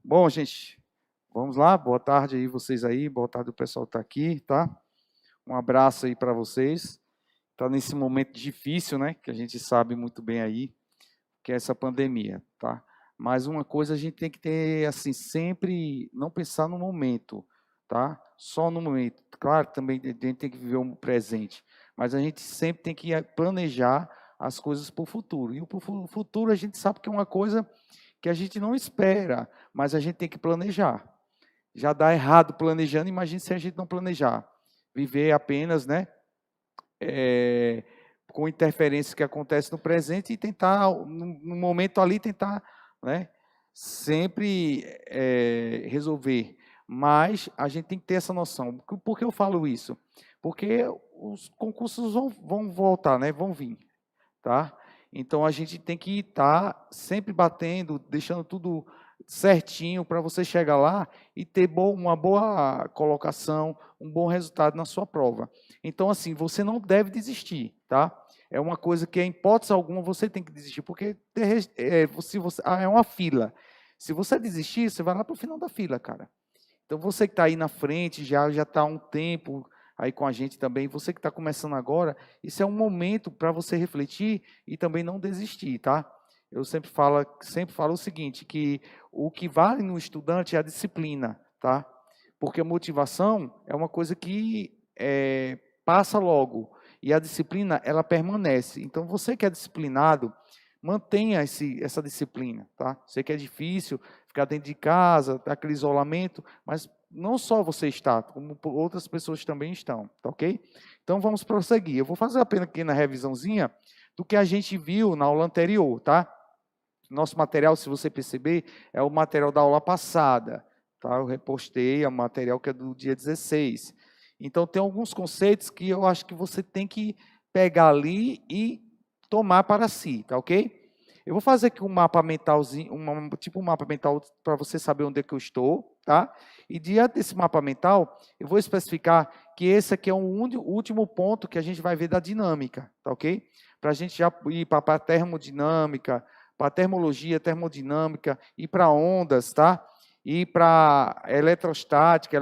Bom, gente, vamos lá. Boa tarde aí vocês aí, boa tarde o pessoal que está aqui, tá? Um abraço aí para vocês. Está nesse momento difícil, né? Que a gente sabe muito bem aí, que é essa pandemia, tá? Mas uma coisa a gente tem que ter, assim, sempre não pensar no momento, tá? Só no momento. Claro, também a gente tem que viver o presente, mas a gente sempre tem que planejar as coisas para o futuro. E para o futuro a gente sabe que é uma coisa que a gente não espera, mas a gente tem que planejar. Já dá errado planejando, imagine se a gente não planejar. Viver apenas, né, com interferências que acontecem no presente e tentar, no momento ali, tentar, né, sempre resolver. Mas a gente tem que ter essa noção. Por que eu falo isso? Porque os concursos vão voltar, né, vão vir, tá? Então a gente tem que estar sempre batendo, deixando tudo certinho para você chegar lá e ter uma boa colocação, um bom resultado na sua prova. Então, assim, você não deve desistir, tá? É uma coisa que, em hipótese alguma, você tem que desistir, porque é uma fila. Se você desistir, você vai lá para o final da fila, cara. Então, você que está aí na frente, já está há um tempo aí com a gente também, você que está começando agora, isso é um momento para você refletir e também não desistir, tá? Eu sempre falo o seguinte, que o que vale no estudante é a disciplina, tá? Porque a motivação é uma coisa que passa logo, e a disciplina, ela permanece. Então, você que é disciplinado, mantenha essa disciplina, tá? Sei que é difícil ficar dentro de casa, aquele isolamento, mas não só você está, como outras pessoas também estão, tá ok? Então, vamos prosseguir. Eu vou fazer apenas aqui na revisãozinha do que a gente viu na aula anterior, tá? Nosso material, se você perceber, é o material da aula passada, tá? Eu repostei o material que é do dia 16. Então, tem alguns conceitos que eu acho que você tem que pegar ali e tomar para si, tá ok? Eu vou fazer aqui um mapa mentalzinho, tipo um mapa mental para você saber onde é que eu estou, tá? E diante desse mapa mental, eu vou especificar que esse aqui é o último ponto que a gente vai ver da dinâmica, tá ok? Para a gente já ir para a termodinâmica, para termologia, termodinâmica, ir para ondas, tá? Ir para eletrostática,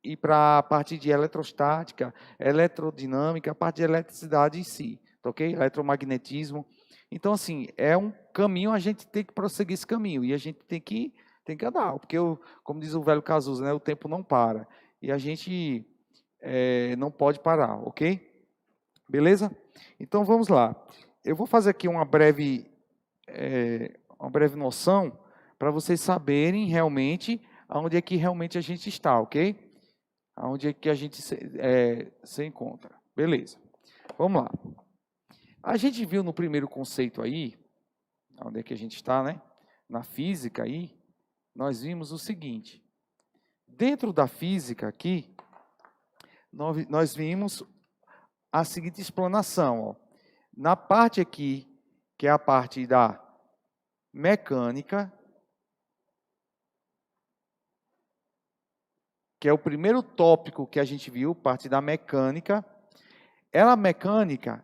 ir para a parte de eletrostática, eletrodinâmica, a parte de eletricidade em si, tá ok? Eletromagnetismo. Então, assim, é um caminho, a gente tem que prosseguir esse caminho, e a gente tem que andar, porque, como diz o velho Cazuza, né, o tempo não para, e a gente não pode parar, ok? Beleza? Então, vamos lá. Eu vou fazer aqui uma breve noção, para vocês saberem realmente aonde é que realmente a gente está, ok? Aonde é que a gente se encontra. Beleza. Vamos lá. A gente viu no primeiro conceito aí, onde é que a gente está, né? Na física aí, nós vimos o seguinte. Dentro da física aqui, nós vimos a seguinte explanação. Ó. Na parte aqui, que é a parte da mecânica, que é o primeiro tópico que a gente viu, parte da mecânica. Ela mecânica,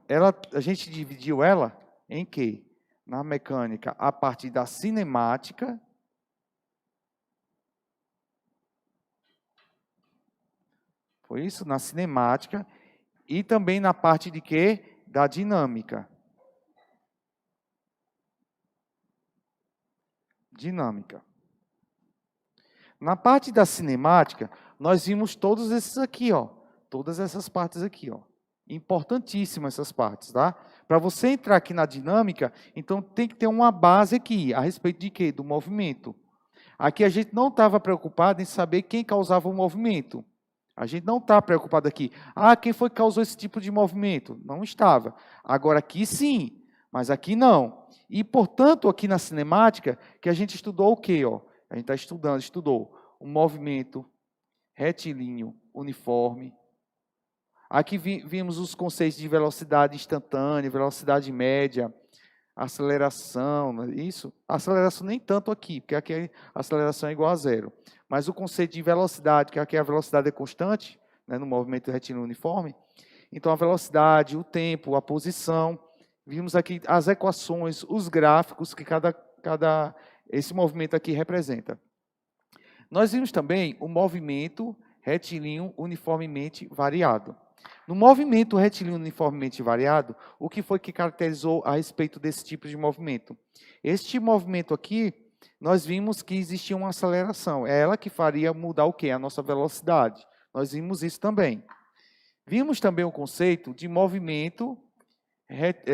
a gente dividiu ela em quê? Na mecânica, a parte da cinemática, foi isso? Na cinemática, e também na parte de quê? Da dinâmica. Dinâmica. Na parte da cinemática, nós vimos todos esses aqui, ó. Todas essas partes aqui, ó. Importantíssimas essas partes, tá? Para você entrar aqui na dinâmica, então tem que ter uma base aqui, a respeito de quê? Do movimento. Aqui a gente não estava preocupado em saber quem causava o movimento. A gente não está preocupado aqui. Ah, quem foi que causou esse tipo de movimento? Não estava. Agora aqui sim, mas aqui não. E, portanto, aqui na cinemática, que a gente estudou o quê? Ó? A gente estudou o movimento retilíneo uniforme. Aqui vimos os conceitos de velocidade instantânea, velocidade média, aceleração, isso. Aceleração nem tanto aqui, porque aqui a aceleração é igual a zero. Mas o conceito de velocidade, que aqui a velocidade é constante, né, no movimento retilíneo uniforme. Então, a velocidade, o tempo, a posição. Vimos aqui as equações, os gráficos, que cada esse movimento aqui representa. Nós vimos também o movimento retilíneo uniformemente variado. No movimento retilíneo uniformemente variado, o que foi que caracterizou a respeito desse tipo de movimento? Este movimento aqui, nós vimos que existia uma aceleração. É ela que faria mudar o quê? A nossa velocidade. Nós vimos isso também. Vimos também o conceito de movimento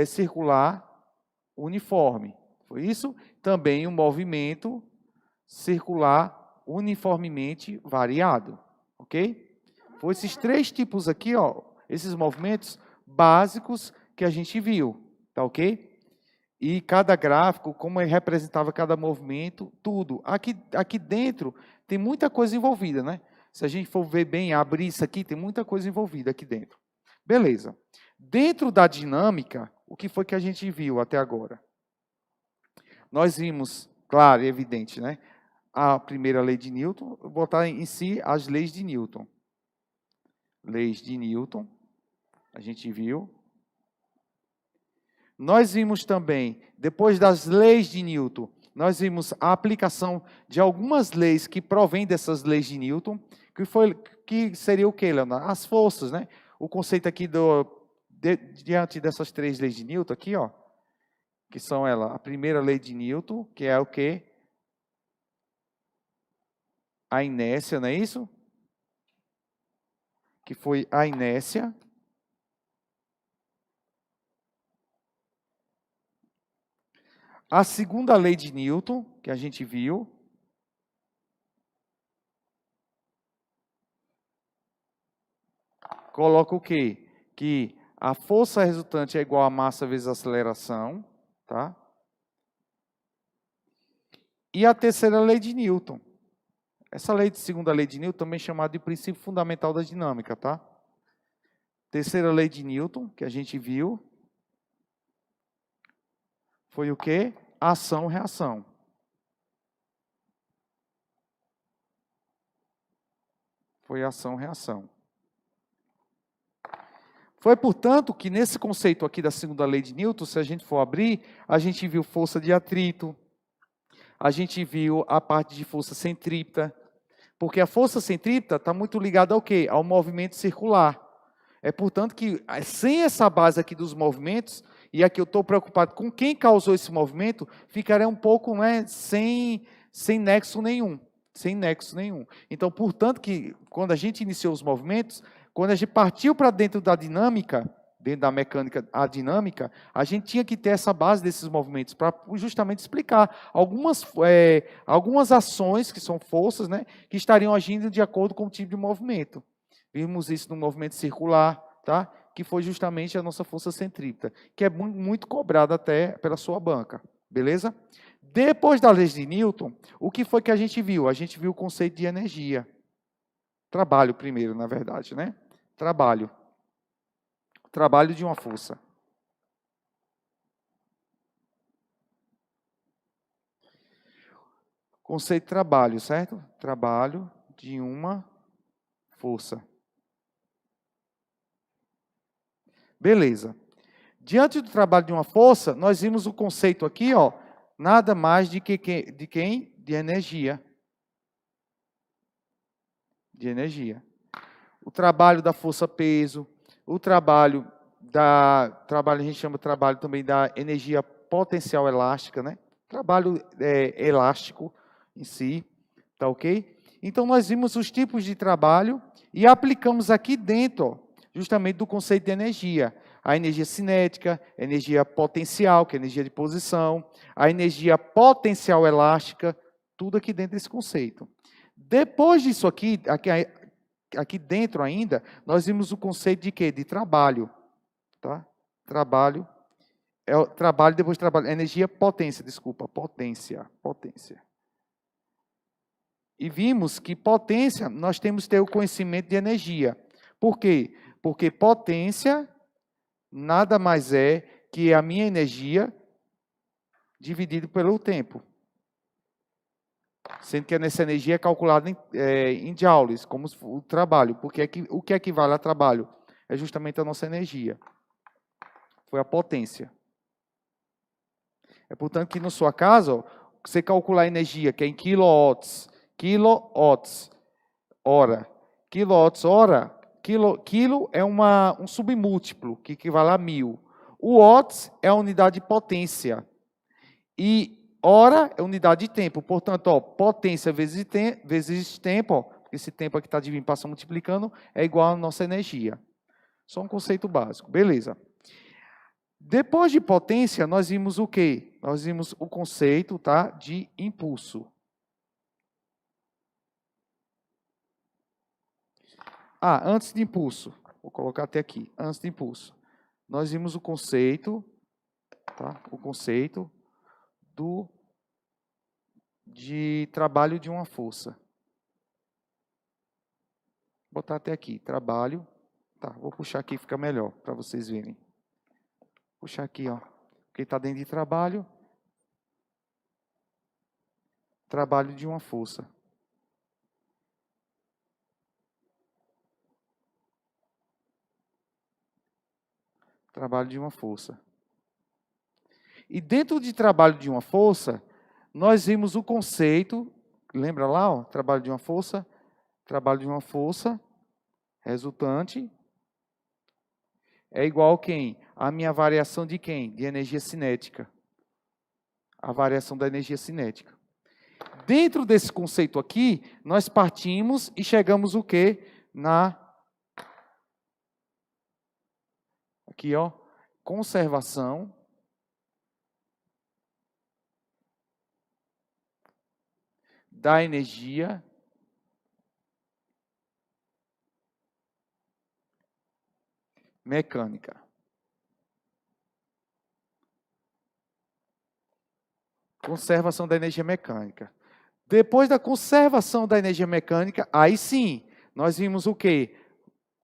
circular uniforme. Foi isso? Também o movimento circular uniformemente variado. Ok? Foi esses três tipos aqui, ó, esses movimentos básicos que a gente viu. Tá ok? E cada gráfico, como ele representava cada movimento, tudo. Aqui dentro tem muita coisa envolvida, né? Se a gente for ver bem, abrir isso aqui, tem muita coisa envolvida aqui dentro. Beleza. Dentro da dinâmica, o que foi que a gente viu até agora? Nós vimos, claro e evidente, né? A primeira lei de Newton, vou botar em si as leis de Newton. Leis de Newton, a gente viu. Nós vimos também, depois das leis de Newton, nós vimos a aplicação de algumas leis que provêm dessas leis de Newton, que seria o quê, Leonardo? As forças, né? O conceito aqui diante dessas três leis de Newton, aqui, ó, que são a primeira lei de Newton, que é o quê? A inércia, não é isso? Que foi a inércia. A segunda lei de Newton, que a gente viu. Coloca o quê? Que a força resultante é igual a massa vezes a aceleração, tá? E a terceira lei de Newton. Essa segunda lei de Newton também é chamada de princípio fundamental da dinâmica, tá? Terceira lei de Newton, que a gente viu, foi o quê? Ação-reação. Foi ação-reação. Foi, portanto, que nesse conceito aqui da segunda lei de Newton, se a gente for abrir, a gente viu força de atrito, a gente viu a parte de força centrípeta, porque a força centrípeta está muito ligada ao quê? Ao movimento circular. É, portanto, que sem essa base aqui dos movimentos, e aqui eu estou preocupado com quem causou esse movimento, ficaria um pouco, né, sem nexo nenhum. Sem nexo nenhum. Então, portanto, que quando a gente iniciou os movimentos, quando a gente partiu para dentro da dinâmica, dentro da mecânica, a dinâmica, a gente tinha que ter essa base desses movimentos para justamente explicar algumas ações, que são forças, né, que estariam agindo de acordo com o tipo de movimento. Vimos isso no movimento circular, tá? Que foi justamente a nossa força centrípeta, que é muito cobrada até pela sua banca, beleza? Depois da lei de Newton, o que foi que a gente viu? A gente viu o conceito de energia. Trabalho primeiro, na verdade, né? Trabalho. Trabalho de uma força. Conceito de trabalho, certo? Trabalho de uma força. Beleza. Diante do trabalho de uma força, nós vimos o conceito aqui, ó, nada mais de quem? De energia. De energia. O trabalho da força-peso, o trabalho a gente chama de trabalho também da energia potencial elástica, né? Trabalho elástico em si, tá ok? Então, nós vimos os tipos de trabalho e aplicamos aqui dentro, ó, justamente do conceito de energia. A energia cinética, a energia potencial, que é a energia de posição, a energia potencial elástica, tudo aqui dentro desse conceito. Depois disso aqui dentro ainda, nós vimos o conceito de quê? De trabalho. Tá? Trabalho. É o trabalho, depois de trabalho. Energia, potência, desculpa. Potência. E vimos que potência, nós temos que ter o conhecimento de energia. Por quê? Porque potência nada mais é que a minha energia dividido pelo tempo. Sendo que essa energia é calculada em joules, como o trabalho. Porque o que equivale a trabalho? É justamente a nossa energia. Foi a potência. É, portanto, que na sua casa, ó, você calcular a energia, que é em quilowatts, hora. Quilowatts hora, quilo é um submúltiplo, que equivale a 1000. O watts é a unidade de potência. E hora é unidade de tempo. Portanto, ó, potência vezes tempo, ó, esse tempo aqui está dividindo, passa multiplicando, é igual à nossa energia. Só um conceito básico. Beleza. Depois de potência, nós vimos o quê? Nós vimos o conceito, tá, de impulso. Antes de impulso. Vou colocar até aqui. Antes de impulso. Nós vimos o conceito, tá? O conceito de trabalho de uma força. Vou botar até aqui. Trabalho. Tá, vou puxar aqui, fica melhor para vocês verem. Puxar aqui, ó. Porque está dentro de trabalho. Trabalho de uma força. Trabalho de uma força. E dentro de trabalho de uma força, nós vimos o conceito, lembra lá, ó, trabalho de uma força resultante é igual a quem? A minha variação de quem? De energia cinética. A variação da energia cinética. Dentro desse conceito aqui, nós partimos e chegamos o quê? Aqui, ó, conservação da energia mecânica. Conservação da energia mecânica. Depois da conservação da energia mecânica, aí sim, nós vimos o quê?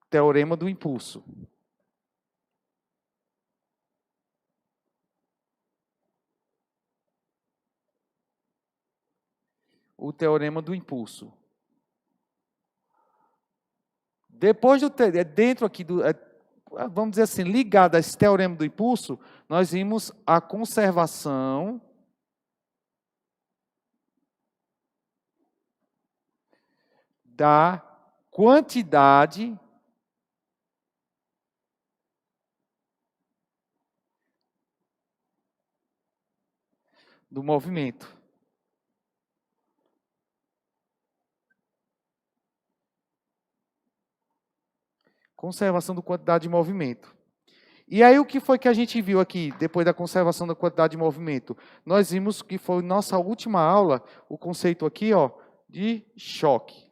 Teorema do impulso. O teorema do impulso. Depois dentro aqui vamos dizer assim, ligado a esse teorema do impulso, nós vimos a conservação da quantidade do movimento. Conservação da quantidade de movimento. E aí o que foi que a gente viu aqui, depois da conservação da quantidade de movimento? Nós vimos que foi nossa última aula, o conceito aqui, ó, de choque.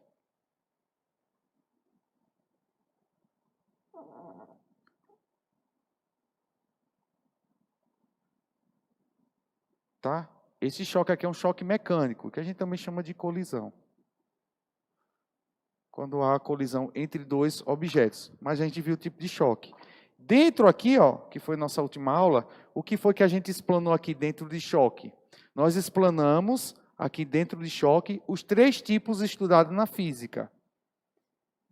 Tá? Esse choque aqui é um choque mecânico, que a gente também chama de colisão. Quando há colisão entre dois objetos. Mas a gente viu o tipo de choque. Dentro aqui, ó, que foi nossa última aula, o que foi que a gente explanou aqui dentro de choque? Nós explanamos aqui dentro de choque os 3 tipos estudados na física.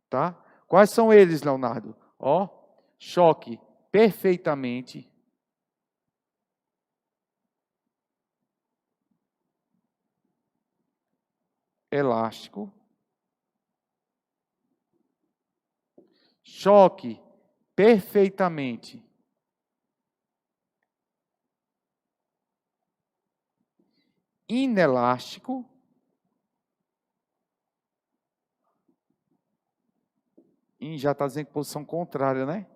Tá? Quais são eles, Leonardo? Ó, choque perfeitamente elástico. Choque perfeitamente inelástico. Já está dizendo que posição contrária, né?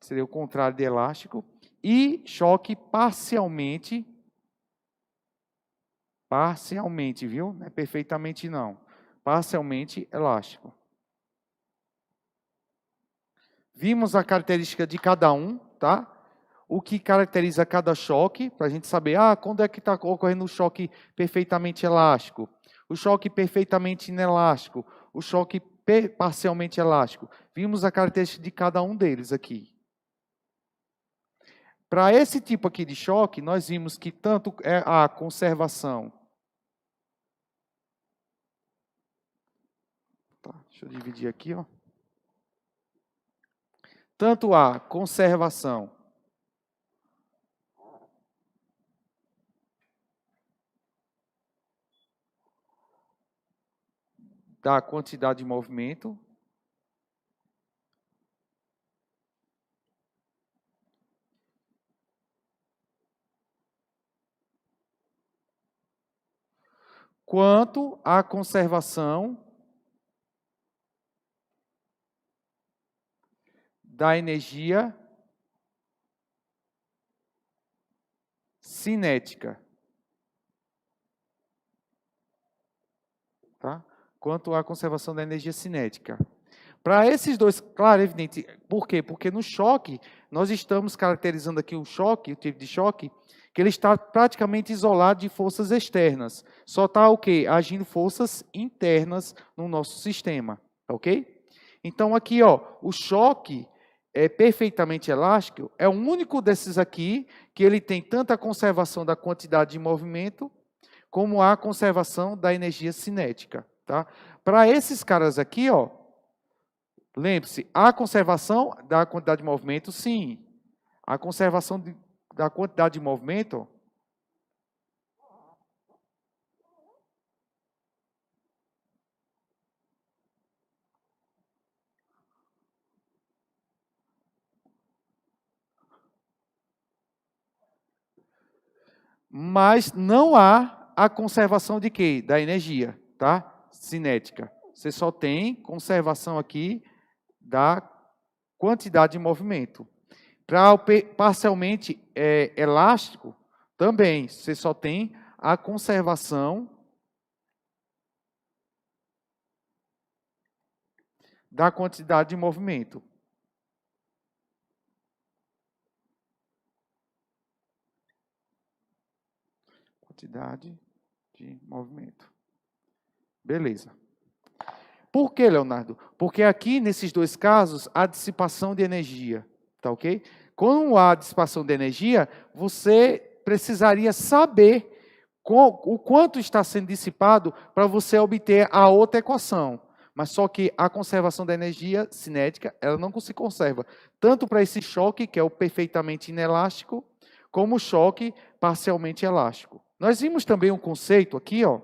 Seria o contrário de elástico. E choque parcialmente, viu? Não é perfeitamente não. Parcialmente elástico. Vimos a característica de cada um, tá? O que caracteriza cada choque, para a gente saber, quando é que está ocorrendo o choque perfeitamente elástico, o choque perfeitamente inelástico, o choque parcialmente elástico. Vimos a característica de cada um deles aqui. Para esse tipo aqui de choque, nós vimos que tanto a conservação. Tá, deixa eu dividir aqui, ó. Tanto a conservação da quantidade de movimento quanto à conservação da energia cinética. Tá? Quanto à conservação da energia cinética. Para esses dois, claro, evidente. Por quê? Porque no choque, nós estamos caracterizando aqui o choque, o tipo de choque, que ele está praticamente isolado de forças externas. Só está o quê? Agindo forças internas no nosso sistema. Ok? Então, aqui, ó, o choque é perfeitamente elástico, é o único desses aqui que ele tem tanto a conservação da quantidade de movimento, como a conservação da energia cinética. Tá? Para esses caras aqui, ó, lembre-se, a conservação da quantidade de movimento, sim. A conservação da quantidade de movimento, mas não há a conservação de quê? Da energia, tá? Cinética. Você só tem conservação aqui da quantidade de movimento. Para o parcialmente elástico, também, você só tem a conservação da quantidade de movimento. Quantidade de movimento. Beleza. Por que, Leonardo? Porque aqui, nesses dois casos, há dissipação de energia. Tá ok? Quando há dissipação de energia, você precisaria saber o quanto está sendo dissipado para você obter a outra equação. Mas só que a conservação da energia cinética, ela não se conserva. Tanto para esse choque, que é o perfeitamente inelástico, como o choque parcialmente elástico. Nós vimos também um conceito aqui, ó,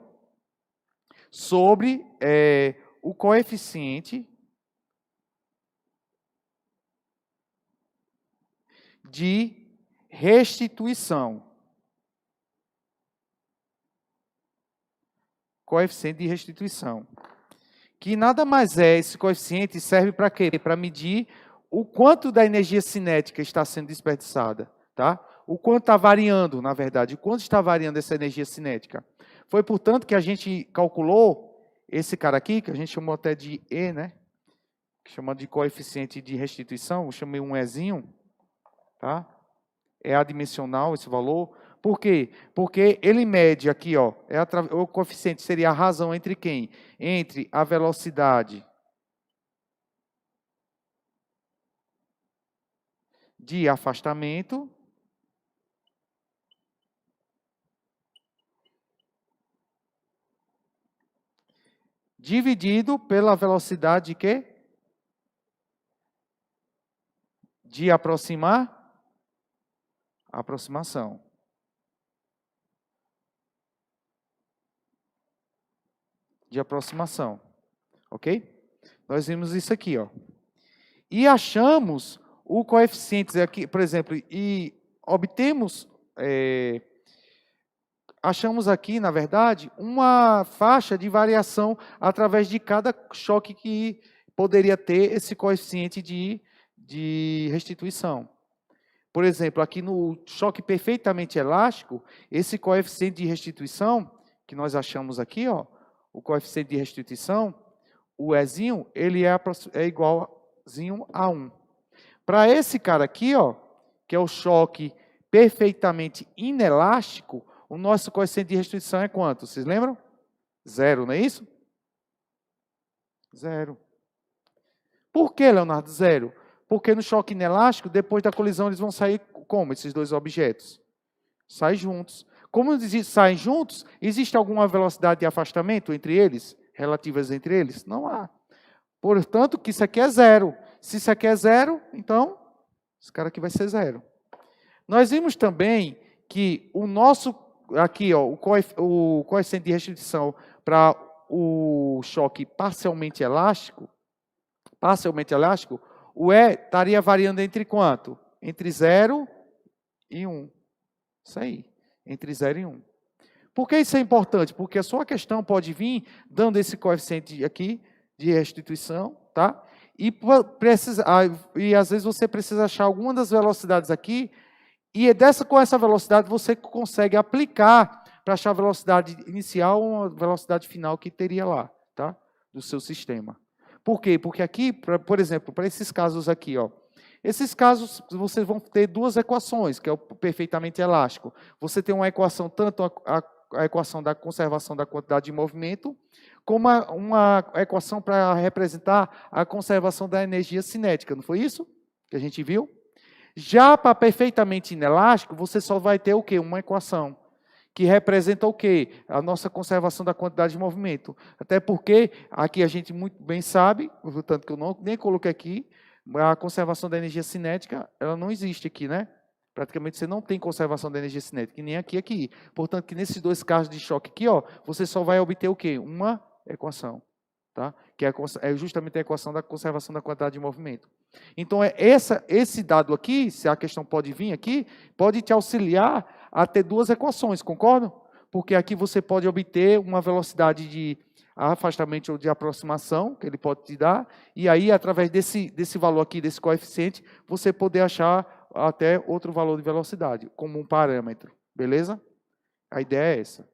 sobre o coeficiente de restituição. Coeficiente de restituição. Que nada mais é, esse coeficiente serve para quê? Para medir o quanto da energia cinética está sendo desperdiçada. Tá? O quanto está variando, na verdade, o quanto está variando essa energia cinética. Foi, portanto, que a gente calculou esse cara aqui, que a gente chamou até de E, né? Que chama de coeficiente de restituição, eu chamei um Ezinho, tá? É adimensional esse valor. Por quê? Porque ele mede aqui, ó, o coeficiente seria a razão entre quem? Entre a velocidade de afastamento dividido pela velocidade de quê? De aproximação. De aproximação. Ok? Nós vimos isso aqui, ó. E achamos o coeficiente aqui, por exemplo, e obtemos, achamos aqui, na verdade, uma faixa de variação através de cada choque que poderia ter esse coeficiente de restituição. Por exemplo, aqui no choque perfeitamente elástico, esse coeficiente de restituição, que nós achamos aqui, ó, o coeficiente de restituição, o Ezinho, ele é igualzinho a 1. Para esse cara aqui, ó, que é o choque perfeitamente inelástico, o nosso coeficiente de restituição é quanto? Vocês lembram? 0, não é isso? 0. Por que, Leonardo, 0? Porque no choque inelástico, depois da colisão, eles vão sair como, esses dois objetos? Saem juntos. Como eles saem juntos, existe alguma velocidade de afastamento entre eles? Relativas entre eles? Não há. Portanto, que isso aqui é 0. Se isso aqui é 0, então, esse cara aqui vai ser 0. Nós vimos também que o nosso, aqui, ó, o coeficiente de restituição para o choque parcialmente elástico, o E estaria variando entre quanto? Entre 0 e 1. Isso aí, entre 0 e 1. Por que isso é importante? Porque a sua questão pode vir dando esse coeficiente aqui de restituição, tá? E às vezes você precisa achar alguma das velocidades aqui, e com essa velocidade você consegue aplicar para achar a velocidade inicial ou a velocidade final que teria lá, tá? Do seu sistema. Por quê? Porque aqui, por exemplo, para esses casos aqui, ó, esses casos vocês vão ter duas equações, que é o perfeitamente elástico. Você tem uma equação, tanto a equação da conservação da quantidade de movimento, como uma equação para representar a conservação da energia cinética. Não foi isso que a gente viu? Já para perfeitamente inelástico, você só vai ter o quê? Uma equação que representa o quê? A nossa conservação da quantidade de movimento. Até porque, aqui a gente muito bem sabe, tanto que eu nem coloquei aqui, a conservação da energia cinética, ela não existe aqui, né? Praticamente você não tem conservação da energia cinética, nem aqui. Portanto, que nesses dois casos de choque aqui, ó, você só vai obter o quê? Uma equação, tá? Que é justamente a equação da conservação da quantidade de movimento. Então, esse dado aqui, se a questão pode vir aqui, pode te auxiliar a ter duas equações, concordam? Porque aqui você pode obter uma velocidade de afastamento ou de aproximação, que ele pode te dar, e aí, através desse valor aqui, desse coeficiente, você poder achar até outro valor de velocidade, como um parâmetro, beleza? A ideia é essa.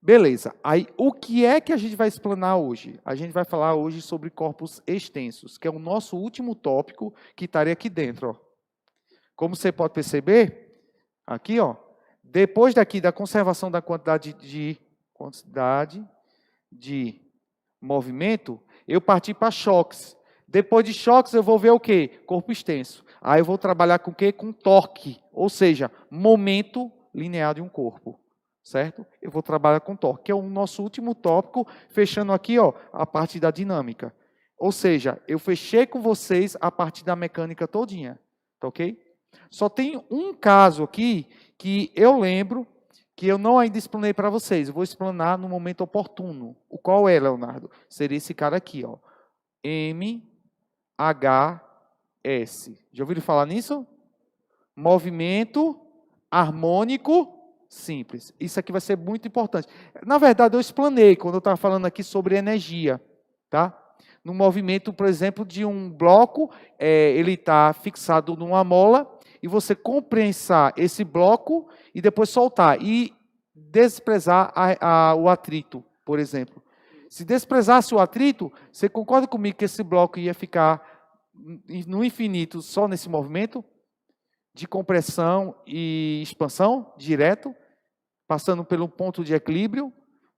Beleza, aí o que é que a gente vai explanar hoje? A gente vai falar hoje sobre corpos extensos, que é o nosso último tópico que estaria aqui dentro, ó. Como você pode perceber, aqui, ó, depois daqui da conservação da quantidade de movimento, eu parti para choques. Depois de choques, eu vou ver o quê? Corpo extenso. Aí eu vou trabalhar com o quê? Com torque, ou seja, momento linear de um corpo, certo? Eu vou trabalhar com torque, que é o nosso último tópico, fechando aqui, ó, a parte da dinâmica. Ou seja, eu fechei com vocês a parte da mecânica todinha, tá ok? Só tem um caso aqui que eu lembro que eu não ainda explanei para vocês. Eu vou explanar no momento oportuno. O qual é, Leonardo? Seria esse cara aqui, ó. MHS. Já ouviram falar nisso? Movimento harmônico simples. Isso aqui vai ser muito importante. Na verdade, eu explanei quando eu estava falando aqui sobre energia, tá? No movimento, por exemplo, de um bloco, ele está fixado numa mola, e você compensar esse bloco e depois soltar. E desprezar o atrito, por exemplo. Se desprezasse o atrito, você concorda comigo que esse bloco ia ficar no infinito só nesse movimento? De compressão e expansão, direto, passando pelo ponto de equilíbrio.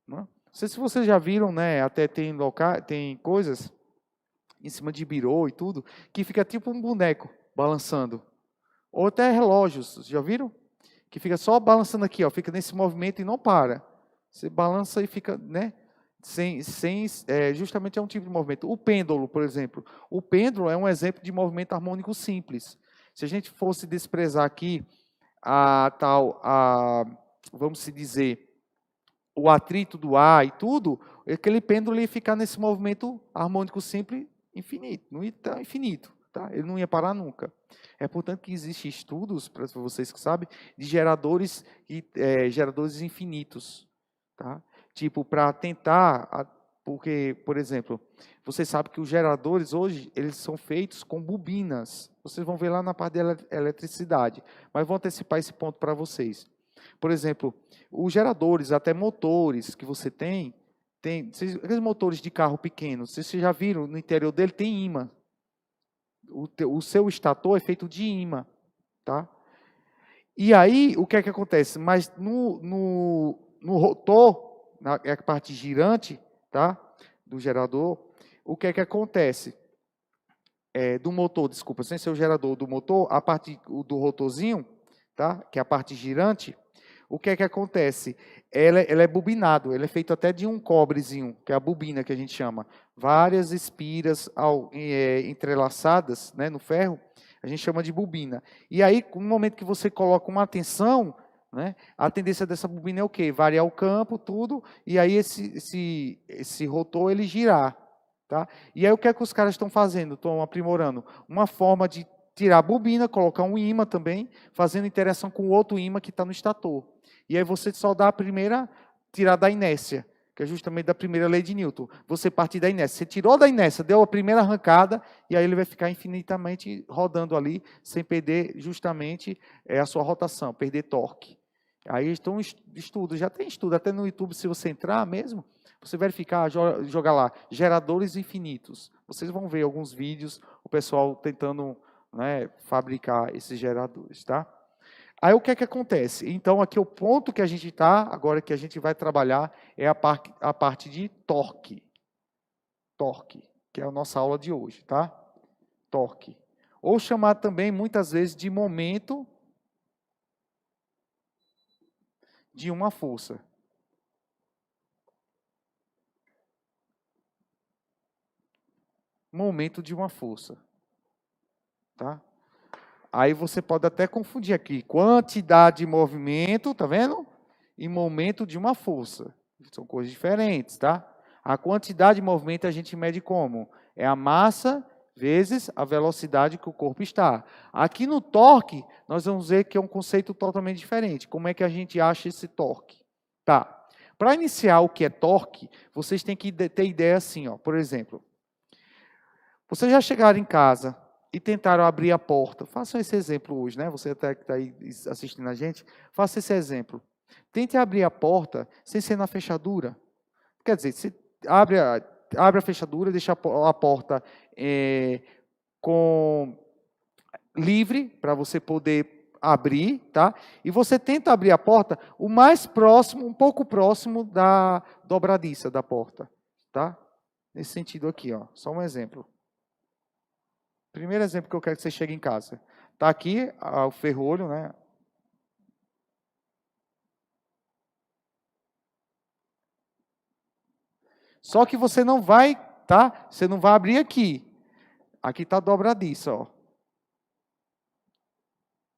Não sei se vocês já viram, né? Até tem coisas em cima de birô e tudo, que fica tipo um boneco balançando. Ou até relógios, já viram? Que fica só balançando aqui, ó, fica nesse movimento e não para. Você balança e fica, né? Justamente é um tipo de movimento. O pêndulo, por exemplo. O pêndulo é um exemplo de movimento harmônico simples. Se a gente fosse desprezar aqui vamos se dizer, o atrito do ar e tudo, aquele pêndulo ia ficar nesse movimento harmônico simples infinito, não ia estar infinito, tá? Ele não ia parar nunca. É portanto que existem estudos, para vocês que sabem, de geradores infinitos, tá? Tipo, para tentar, porque, por exemplo, vocês sabem que os geradores hoje, eles são feitos com bobinas. Vocês vão ver lá na parte da eletricidade, mas vou antecipar esse ponto para vocês. Por exemplo, os geradores, até motores que você tem aqueles motores de carro pequenos, vocês já viram, no interior dele tem ímã. O seu estator é feito de ímã, tá? E aí, o que é que acontece? Mas no rotor, na parte girante, tá? Do gerador, o que é que acontece? Do motor, desculpa, sem ser o gerador do motor, a parte do rotorzinho, tá? Que é a parte girante, o que é que acontece? Ela é bobinado, ele é feito até de um cobrezinho, que é a bobina que a gente chama. Várias espiras entrelaçadas, né, no ferro, a gente chama de bobina. E aí, no momento que você coloca uma tensão né? A tendência dessa bobina é o quê? Variar o campo, tudo, e aí esse rotor ele girar. Tá? E aí o que é que os caras estão fazendo? Estão aprimorando uma forma de tirar a bobina, colocar um ímã também, fazendo interação com o outro ímã que está no estator. E aí você só dá a primeira, tirar da inércia, que é justamente da primeira lei de Newton. Você partir da inércia. Você tirou da inércia, deu a primeira arrancada, e aí ele vai ficar infinitamente rodando ali, sem perder justamente a sua rotação, perder torque. Aí estão estudos, já tem estudo, até no YouTube, se você entrar mesmo, você verificar, jogar lá, geradores infinitos. Vocês vão ver alguns vídeos, o pessoal tentando, né, fabricar esses geradores, tá? Aí o que é que acontece? Então, aqui o ponto que a gente está, agora que a gente vai trabalhar, é a parte de torque. Torque, que é a nossa aula de hoje, tá? Torque. Ou chamado também, muitas vezes, de momento de uma força. Momento de uma força. Tá? Aí você pode até confundir aqui, quantidade de movimento, tá vendo? E momento de uma força. São coisas diferentes, tá? A quantidade de movimento a gente mede como? É a massa vezes a velocidade que o corpo está. Aqui no torque, nós vamos ver que é um conceito totalmente diferente. Como é que a gente acha esse torque? Tá. Para iniciar o que é torque, vocês têm que ter ideia assim, ó. Por exemplo, vocês já chegaram em casa e tentaram abrir a porta. Façam esse exemplo hoje, né? Você até que está aí assistindo a gente, faça esse exemplo. Tente abrir a porta sem ser na fechadura. Quer dizer, você abre a fechadura, deixa a porta livre para você poder abrir, tá? E você tenta abrir a porta o mais próximo, um pouco próximo da dobradiça da porta, tá? Nesse sentido aqui, ó. Só um exemplo. Primeiro exemplo que eu quero que você chegue em casa. Está aqui o ferrolho, né? Só que você não vai, tá? Você não vai abrir aqui. Aqui está dobradiça, ó.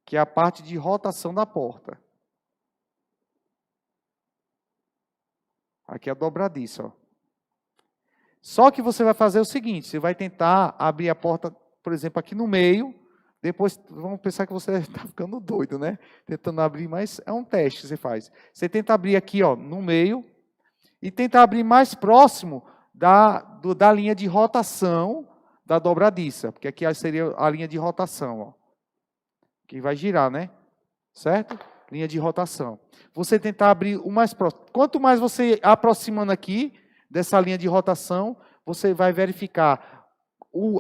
Que é a parte de rotação da porta. Aqui é a dobradiça, ó. Só que você vai fazer o seguinte, você vai tentar abrir a porta, por exemplo, aqui no meio. Depois, vamos pensar que você está ficando doido, né? Tentando abrir, mas é um teste que você faz. Você tenta abrir aqui, ó, no meio. E tenta abrir mais próximo da linha de rotação da dobradiça. Porque aqui seria a linha de rotação, ó, que vai girar, né? Certo? Linha de rotação. Você tentar abrir o mais próximo. Quanto mais você aproximando aqui dessa linha de rotação, você vai verificar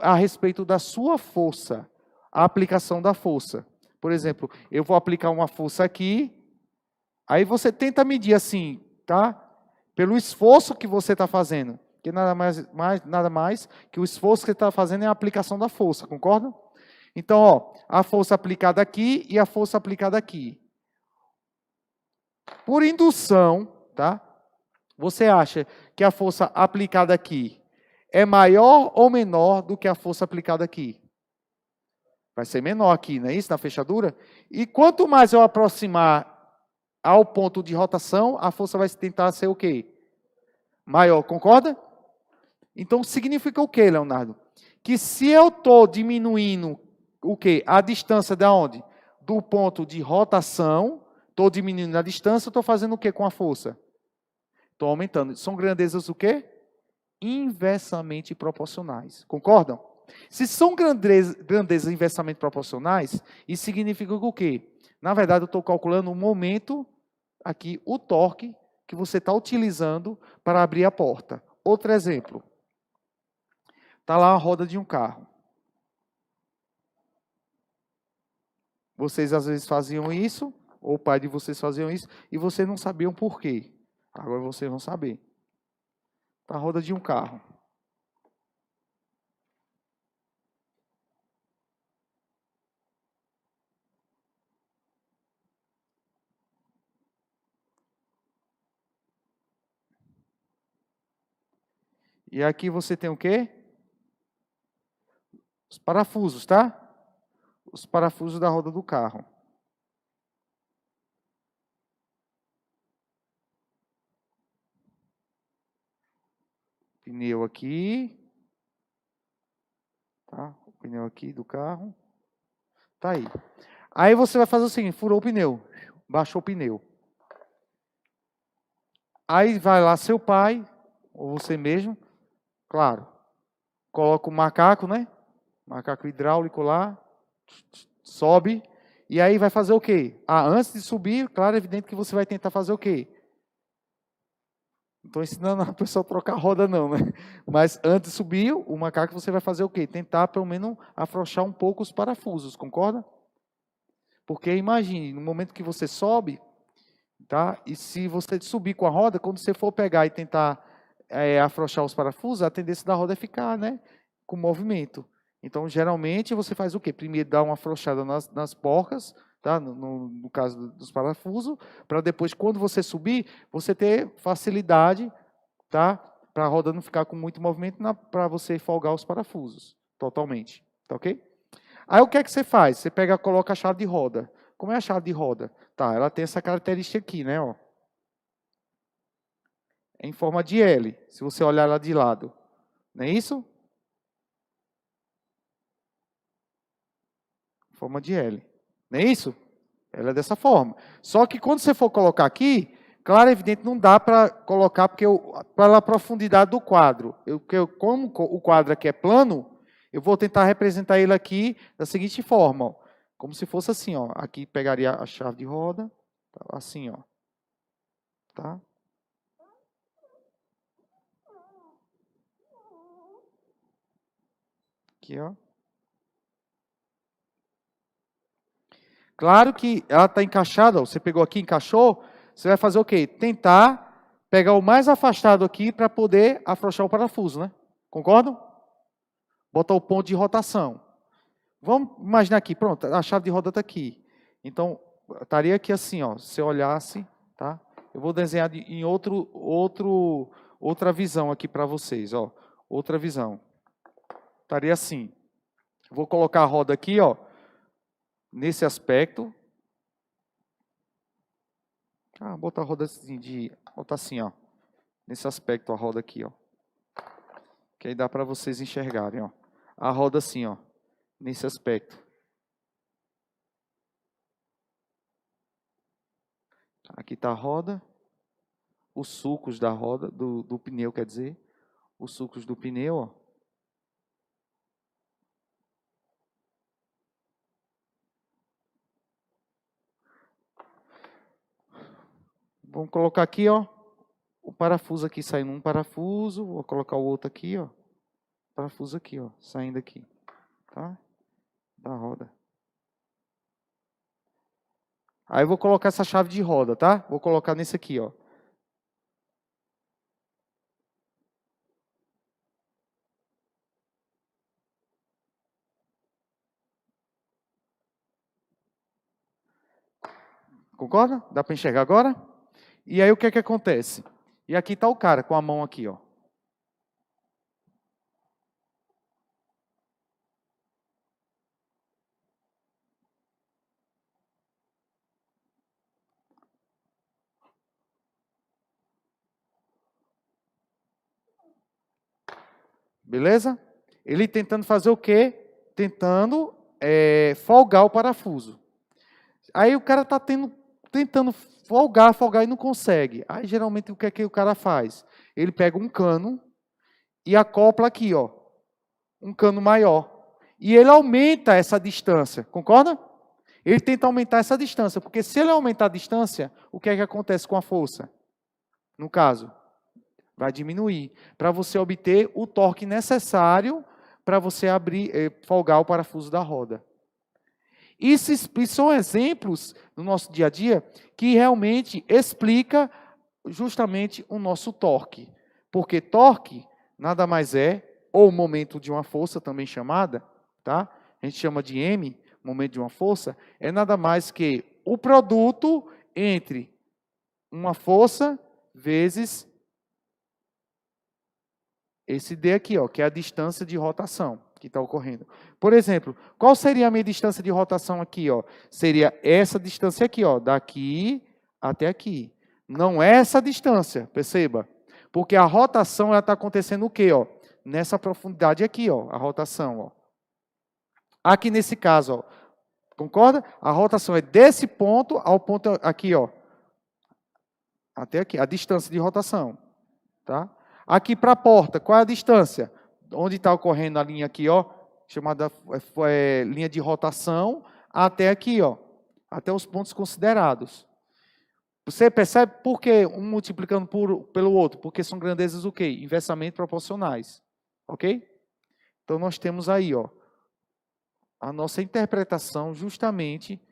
a respeito da sua força, a aplicação da força. Por exemplo, eu vou aplicar uma força aqui, aí você tenta medir assim, tá? Pelo esforço que você está fazendo. Que nada mais que o esforço que você está fazendo é a aplicação da força, concorda? Então, ó, a força aplicada aqui e a força aplicada aqui. Por indução, tá? Você acha que a força aplicada aqui é maior ou menor do que a força aplicada aqui? Vai ser menor aqui, não é isso? Na fechadura? E quanto mais eu aproximar ao ponto de rotação, a força vai tentar ser o quê? Maior, concorda? Então, significa o quê, Leonardo? Que se eu estou diminuindo o quê? A distância de onde? Do ponto de rotação, estou diminuindo a distância, estou fazendo o quê com a força? Estou aumentando. São grandezas o quê? Inversamente proporcionais. Concordam? Se são grandezas inversamente proporcionais, isso significa o quê? Na verdade, eu estou calculando o momento, aqui, o torque que você está utilizando para abrir a porta. Outro exemplo. Está lá a roda de um carro. Vocês às vezes faziam isso, ou o pai de vocês faziam isso, e vocês não sabiam por quê. Agora vocês vão saber. Está a roda de um carro. E aqui você tem o quê? Os parafusos, tá? Os parafusos da roda do carro. Pneu aqui. Tá? O pneu aqui do carro. Tá aí. Aí você vai fazer o seguinte, furou o pneu. Baixou o pneu. Aí vai lá seu pai, ou você mesmo, claro, coloca o macaco, né? Macaco hidráulico lá, sobe, e aí vai fazer o quê? Antes de subir, claro, é evidente que você vai tentar fazer o quê? Não estou ensinando a pessoa a trocar a roda não, né? Mas antes de subir, o macaco você vai fazer o quê? Tentar, pelo menos, afrouxar um pouco os parafusos, concorda? Porque imagine, no momento que você sobe, tá? E se você subir com a roda, quando você for pegar e tentar afrouxar os parafusos, a tendência da roda é ficar, né, com movimento. Então, geralmente, você faz o quê? Primeiro dá uma afrouxada nas porcas, tá? No caso dos parafusos, para depois, quando você subir, você ter facilidade, tá? Para a roda não ficar com muito movimento, para você folgar os parafusos totalmente, tá ok? Aí o que é que você faz? Você coloca a chave de roda. Como é a chave de roda? Tá, ela tem essa característica aqui, né? Ó. É em forma de L, se você olhar ela de lado. Não é isso? Forma de L. Não é isso? Ela é dessa forma. Só que quando você for colocar aqui, claro, é evidente, não dá para colocar porque pela profundidade do quadro. Como o quadro aqui é plano, eu vou tentar representar ele aqui da seguinte forma. Ó. Como se fosse assim, ó. Aqui pegaria a chave de roda, assim, ó. Tá? Aqui, ó. Claro que ela está encaixada, ó, você pegou aqui, encaixou, você vai fazer o quê? Tentar pegar o mais afastado aqui para poder afrouxar o parafuso, né? Concordam? Botar o ponto de rotação. Vamos imaginar aqui, pronto, a chave de roda está aqui. Então, estaria aqui assim, ó, se eu olhasse, tá? Eu vou desenhar em outra visão aqui para vocês, ó. Outra visão. Estaria assim. Vou colocar a roda aqui, ó, nesse aspecto. Botar a roda assim, botar assim, ó. Nesse aspecto, a roda aqui, ó. Que aí dá para vocês enxergarem, ó. A roda assim, ó. Nesse aspecto. Aqui está a roda. Os sulcos da roda, do pneu, quer dizer. Os sulcos do pneu, ó. Vamos colocar aqui, ó. O parafuso aqui saindo um parafuso. Vou colocar o outro aqui, ó. Parafuso aqui, ó. Saindo aqui. Tá? Da roda. Aí eu vou colocar essa chave de roda, tá? Vou colocar nesse aqui, ó. Concorda? Dá para enxergar agora? E aí o que é que acontece? E aqui está o cara com a mão aqui, ó. Beleza? Ele tentando fazer o quê? Tentando folgar o parafuso. Aí o cara está tentando folgar e não consegue. Aí geralmente o que é que o cara faz? Ele pega um cano e acopla aqui, ó. Um cano maior. E ele aumenta essa distância. Concorda? Ele tenta aumentar essa distância. Porque se ele aumentar a distância, o que é que acontece com a força? No caso, vai diminuir. Para você obter o torque necessário para você folgar o parafuso da roda. Isso são exemplos no nosso dia a dia que realmente explica justamente o nosso torque. Porque torque nada mais é, ou momento de uma força também chamada, tá? A gente chama de M, momento de uma força, é nada mais que o produto entre uma força vezes esse D aqui, ó, que é a distância de rotação que está ocorrendo. Por exemplo, qual seria a minha distância de rotação aqui? Ó? Seria essa distância aqui, ó, daqui até aqui. Não é essa distância, perceba. Porque a rotação está acontecendo o quê? Ó? Nessa profundidade aqui, ó, a rotação. Ó. Aqui nesse caso, ó, concorda? A rotação é desse ponto ao ponto aqui, ó, até aqui, a distância de rotação. Tá? Aqui para a porta, qual é a distância? Onde está ocorrendo a linha aqui, ó, chamada linha de rotação, até aqui, ó, até os pontos considerados. Você percebe por que um multiplicando pelo outro? Porque são grandezas o quê? Inversamente proporcionais. Ok? Então, nós temos aí, ó, a nossa interpretação justamente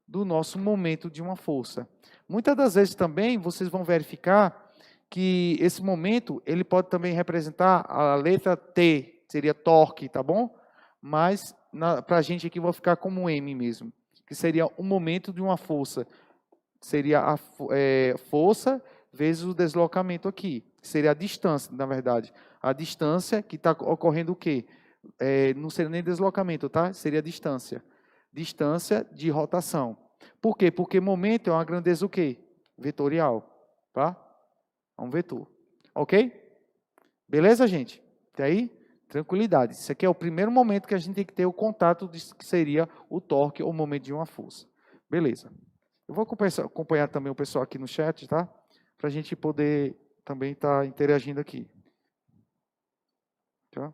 do nosso momento de uma força. Muitas das vezes também vocês vão verificar que esse momento ele pode também representar a letra T, seria torque, tá bom? Mas para a gente aqui vai ficar como M mesmo, que seria o momento de uma força. Seria a força vezes o deslocamento aqui, que seria a distância, na verdade. A distância que está ocorrendo o quê? Não seria nem deslocamento, tá? Seria distância. Distância de rotação. Por quê? Porque momento é uma grandeza o quê? Vetorial, tá? É um vetor. Ok? Beleza, gente? Até aí? Tranquilidade. Isso aqui é o primeiro momento que a gente tem que ter o contato disso que seria o torque ou o momento de uma força. Beleza. Eu vou acompanhar também o pessoal aqui no chat, tá? Para a gente poder também estar interagindo aqui. Tá?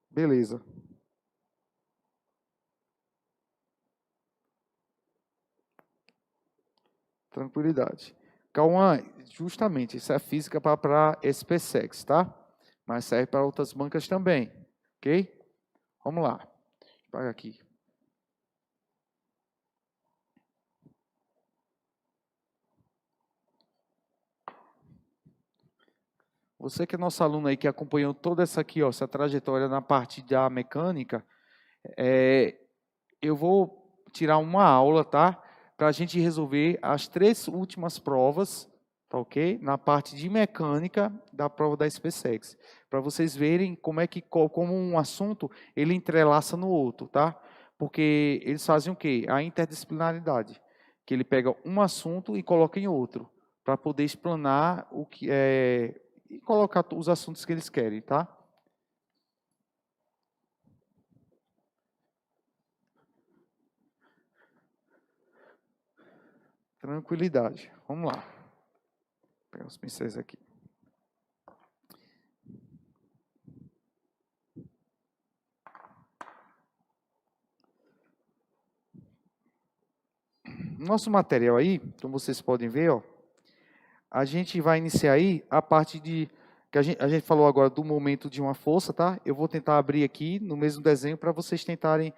Beleza. Tranquilidade. Cauã, justamente, isso é física para SpaceX, tá? Mas serve para outras bancas também, ok? Vamos lá. Deixa eu apagar aqui. Você que é nosso aluno aí, que acompanhou toda essa aqui, ó, essa trajetória na parte da mecânica, eu vou tirar uma aula, tá? Para a gente resolver as 3 últimas provas, tá ok? Na parte de mecânica da prova da SpaceX. Para vocês verem como um assunto, ele entrelaça no outro, tá? Porque eles fazem o quê? A interdisciplinaridade. Que ele pega um assunto e coloca em outro. Para poder explanar o que é... E colocar os assuntos que eles querem, tá? Tranquilidade. Vamos lá. Vou pegar os pincéis aqui. Nosso material aí, como vocês podem ver, ó, a gente vai iniciar aí a parte de que a gente falou agora do momento de uma força, tá? Eu vou tentar abrir aqui no mesmo desenho para vocês tentarem,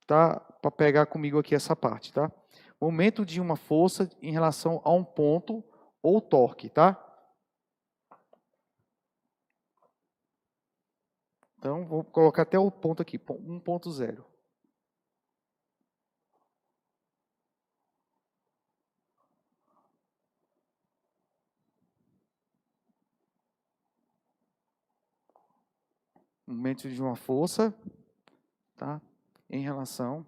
tá? Para pegar comigo aqui essa parte, tá? Momento de uma força em relação a um ponto ou torque, tá? Então, vou colocar até o ponto aqui, 1.0. Momento de uma força, tá? Em relação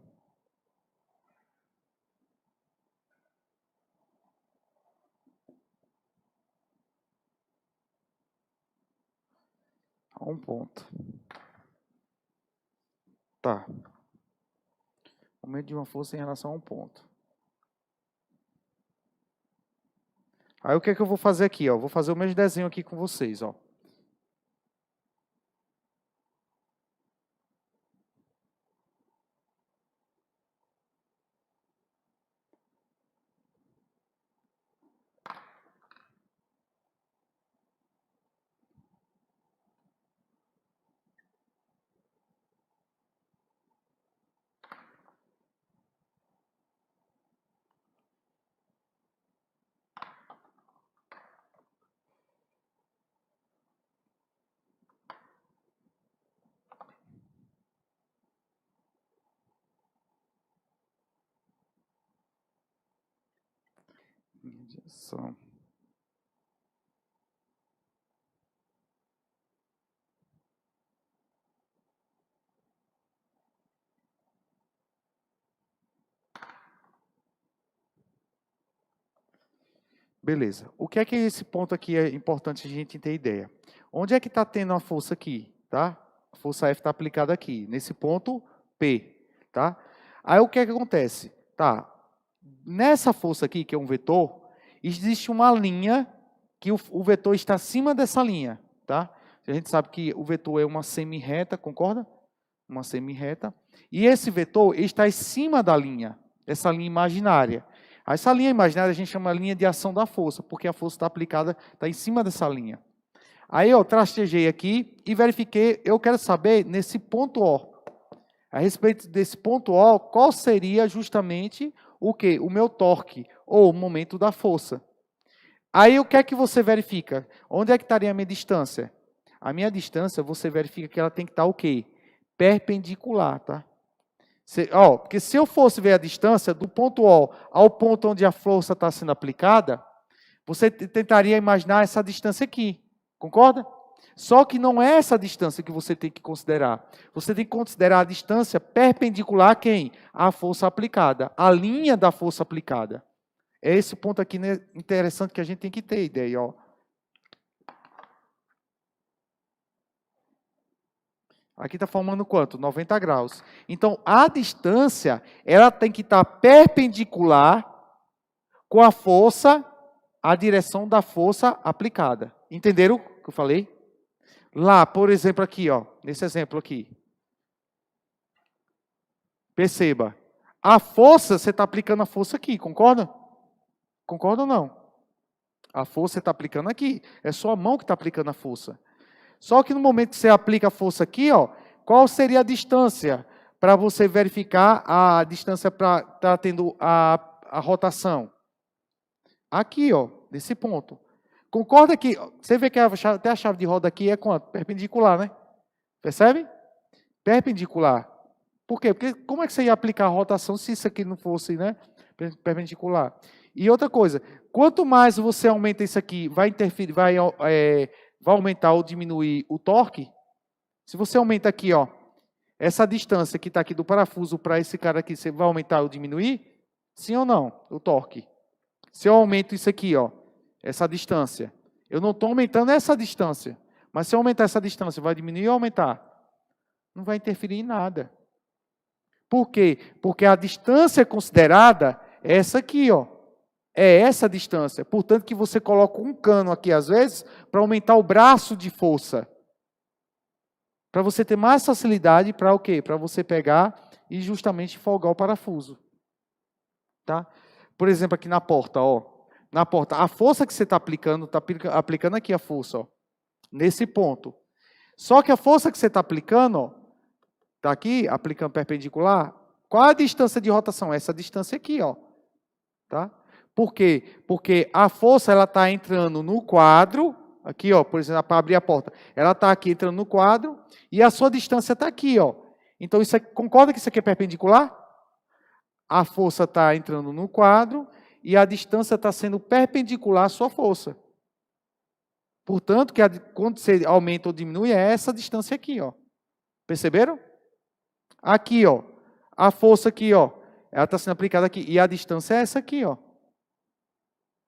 a um ponto. Tá. Momento de uma força em relação a um ponto. Aí o que é que eu vou fazer aqui? Ó? Vou fazer o mesmo desenho aqui com vocês. Ó. Mediação. Beleza. O que é que esse ponto aqui é importante a gente ter ideia? Onde é que está tendo a força aqui? Tá? A força F está aplicada aqui, nesse ponto P. Tá? Aí o que é que acontece? Tá. Nessa força aqui, que é um vetor, existe uma linha que o vetor está acima dessa linha. Tá? A gente sabe que o vetor é uma semi-reta, concorda? Uma semi-reta. E esse vetor está acima da linha, essa linha imaginária. Essa linha imaginária a gente chama linha de ação da força, porque a força está aplicada, está em cima dessa linha. Aí eu trastejei aqui e verifiquei, eu quero saber nesse ponto O. A respeito desse ponto O, qual seria justamente o quê? O meu torque, ou o momento da força. Aí o que é que você verifica? Onde é que estaria a minha distância? A minha distância, você verifica que ela tem que estar o quê? Perpendicular, tá? Porque se eu fosse ver a distância do ponto O ao ponto onde a força está sendo aplicada, você tentaria imaginar essa distância aqui, concorda? Só que não é essa distância que você tem que considerar. Você tem que considerar a distância perpendicular a quem? A força aplicada, a linha da força aplicada. É esse ponto aqui, né, interessante que a gente tem que ter ideia, ó. Aqui está formando quanto? 90 graus. Então, a distância, ela tem que estar perpendicular com a força, a direção da força aplicada. Entenderam o que eu falei? Lá, por exemplo, aqui, ó, nesse exemplo aqui. Perceba. A força, você está aplicando a força aqui, concorda? Concorda ou não? A força você está aplicando aqui. É só a mão que está aplicando a força. Só que no momento que você aplica a força aqui, ó, qual seria a distância para você verificar a distância para estar tendo a rotação? Aqui, ó, nesse ponto. Concorda que, você vê que até a chave de roda aqui é quanto? Perpendicular, né? Percebe? Perpendicular. Por quê? Porque como é que você ia aplicar a rotação se isso aqui não fosse, né, perpendicular? E outra coisa, quanto mais você aumenta isso aqui, vai interferir, vai aumentar ou diminuir o torque. Se você aumenta aqui, ó, essa distância que está aqui do parafuso para esse cara aqui, você vai aumentar ou diminuir? Sim ou não? O torque. Se eu aumento isso aqui, ó, essa distância, eu não estou aumentando essa distância, mas se eu aumentar essa distância, vai diminuir ou aumentar? Não vai interferir em nada. Por quê? Porque a distância considerada é essa aqui, ó. É essa distância. Portanto, que você coloca um cano aqui, às vezes, para aumentar o braço de força. Para você ter mais facilidade para o quê? Para você pegar e justamente folgar o parafuso. Tá? Por exemplo, aqui na porta, ó. Na porta, a força que você está aplicando aqui a força, ó. Nesse ponto. Só que a força que você está aplicando, ó, está aqui, aplicando perpendicular. Qual a distância de rotação? Essa distância aqui, ó. Tá? Por quê? Porque a força ela está entrando no quadro, aqui, ó, por exemplo, para abrir a porta. Ela está aqui entrando no quadro e a sua distância está aqui, ó. Então, isso aqui, concorda que isso aqui é perpendicular? A força está entrando no quadro e a distância está sendo perpendicular à sua força. Portanto, quando você aumenta ou diminui, é essa distância aqui, ó. Perceberam? Aqui, ó. A força aqui, ó. Ela está sendo aplicada aqui. E a distância é essa aqui, ó.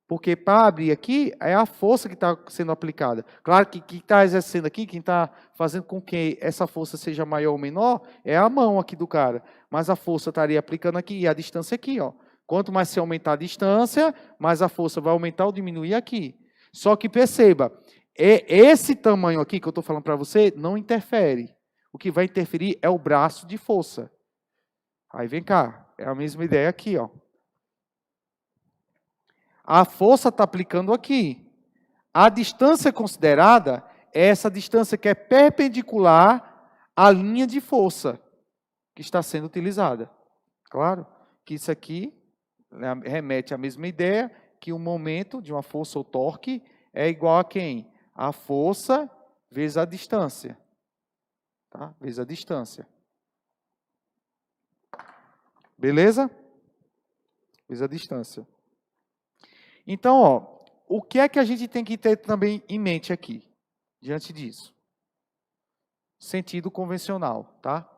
Porque para abrir aqui, é a força que está sendo aplicada. Claro que quem está exercendo aqui, quem está fazendo com que essa força seja maior ou menor, é a mão aqui do cara. Mas a força estaria aplicando aqui e a distância aqui, ó. Quanto mais você aumentar a distância, mais a força vai aumentar ou diminuir aqui. Só que perceba, esse tamanho aqui que eu estou falando para você não interfere. O que vai interferir é o braço de força. Aí vem cá, é a mesma ideia aqui, ó. A força está aplicando aqui. A distância considerada é essa distância que é perpendicular à linha de força que está sendo utilizada. Claro que isso aqui, né, remete à mesma ideia, que o momento de uma força ou torque é igual a quem? A força vezes a distância. Tá? Vezes a distância. Beleza? Vezes a distância. Então, ó, o que é que a gente tem que ter também em mente aqui, diante disso? Sentido convencional, tá?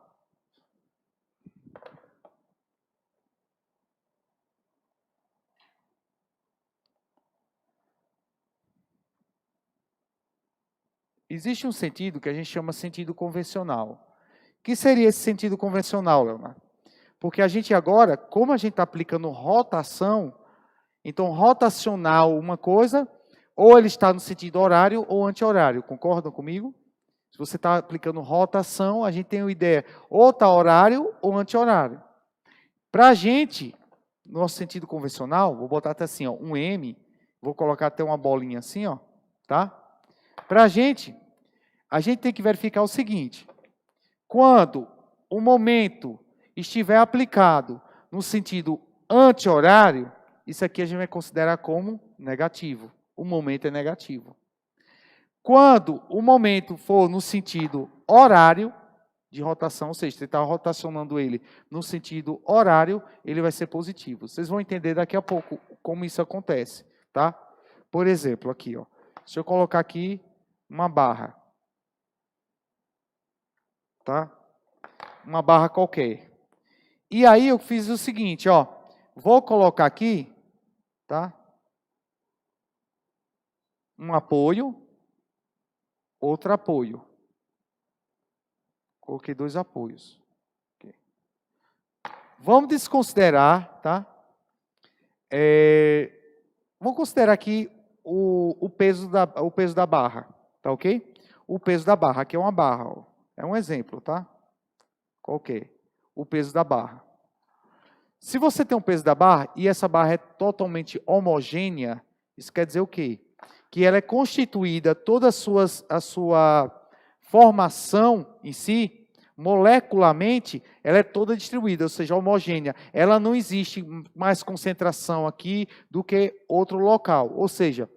existe um sentido que a gente chama sentido convencional. O que seria esse sentido convencional, Leonardo? Porque a gente agora, como a gente está aplicando rotação, então rotacional uma coisa, ou ele está no sentido horário ou anti-horário. Concordam comigo? Se você está aplicando rotação, a gente tem uma ideia, ou está horário ou anti-horário. Para a gente, no nosso sentido convencional, vou botar até assim, ó, um M, vou colocar até uma bolinha assim, ó, tá? Para a gente tem que verificar o seguinte, quando o momento estiver aplicado no sentido anti-horário, isso aqui a gente vai considerar como negativo. O momento é negativo. Quando o momento for no sentido horário de rotação, ou seja, você está rotacionando ele no sentido horário, ele vai ser positivo. Vocês vão entender daqui a pouco como isso acontece, tá? Por exemplo, aqui, ó. Se eu colocar aqui uma barra, tá? Uma barra qualquer. E aí eu fiz o seguinte, ó. Vou colocar aqui, tá? Um apoio, outro apoio. Coloquei 2 apoios. Okay. Vamos desconsiderar, tá? Vamos considerar aqui o peso da barra, tá ok? O peso da barra, aqui é uma barra, ó. É um exemplo, tá? Ok. O peso da barra. Se você tem um peso da barra e essa barra é totalmente homogênea, isso quer dizer o quê? Que ela é constituída, toda a sua formação em si, molecularmente, ela é toda distribuída, ou seja, homogênea. Ela não existe mais concentração aqui do que outro local. Ou seja,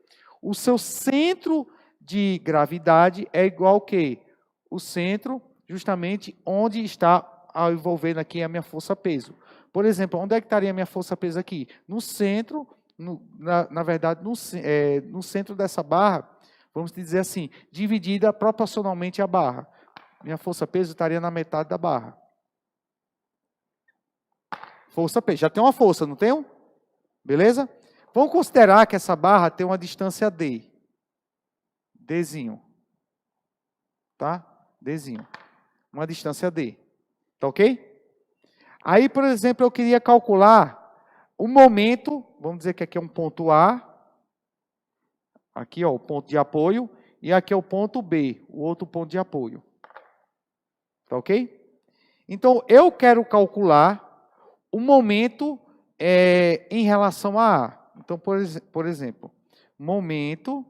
o seu centro de gravidade é igual ao quê? O centro, justamente, onde está envolvendo aqui a minha força-peso. Por exemplo, onde é que estaria a minha força-peso aqui? No centro, na verdade, no centro dessa barra, vamos dizer assim, dividida proporcionalmente à barra. Minha força-peso estaria na metade da barra. Força-peso. Já tem uma força, não tem? Beleza? Vamos considerar que essa barra tem uma distância D. Dzinho. Tá? Dzinho. Uma distância D. Tá ok? Aí, por exemplo, eu queria calcular o momento, vamos dizer que aqui é um ponto A, aqui ó, o ponto de apoio, e aqui é o ponto B, o outro ponto de apoio. Tá ok? Então, eu quero calcular o momento em relação a A. Então, por exemplo, momento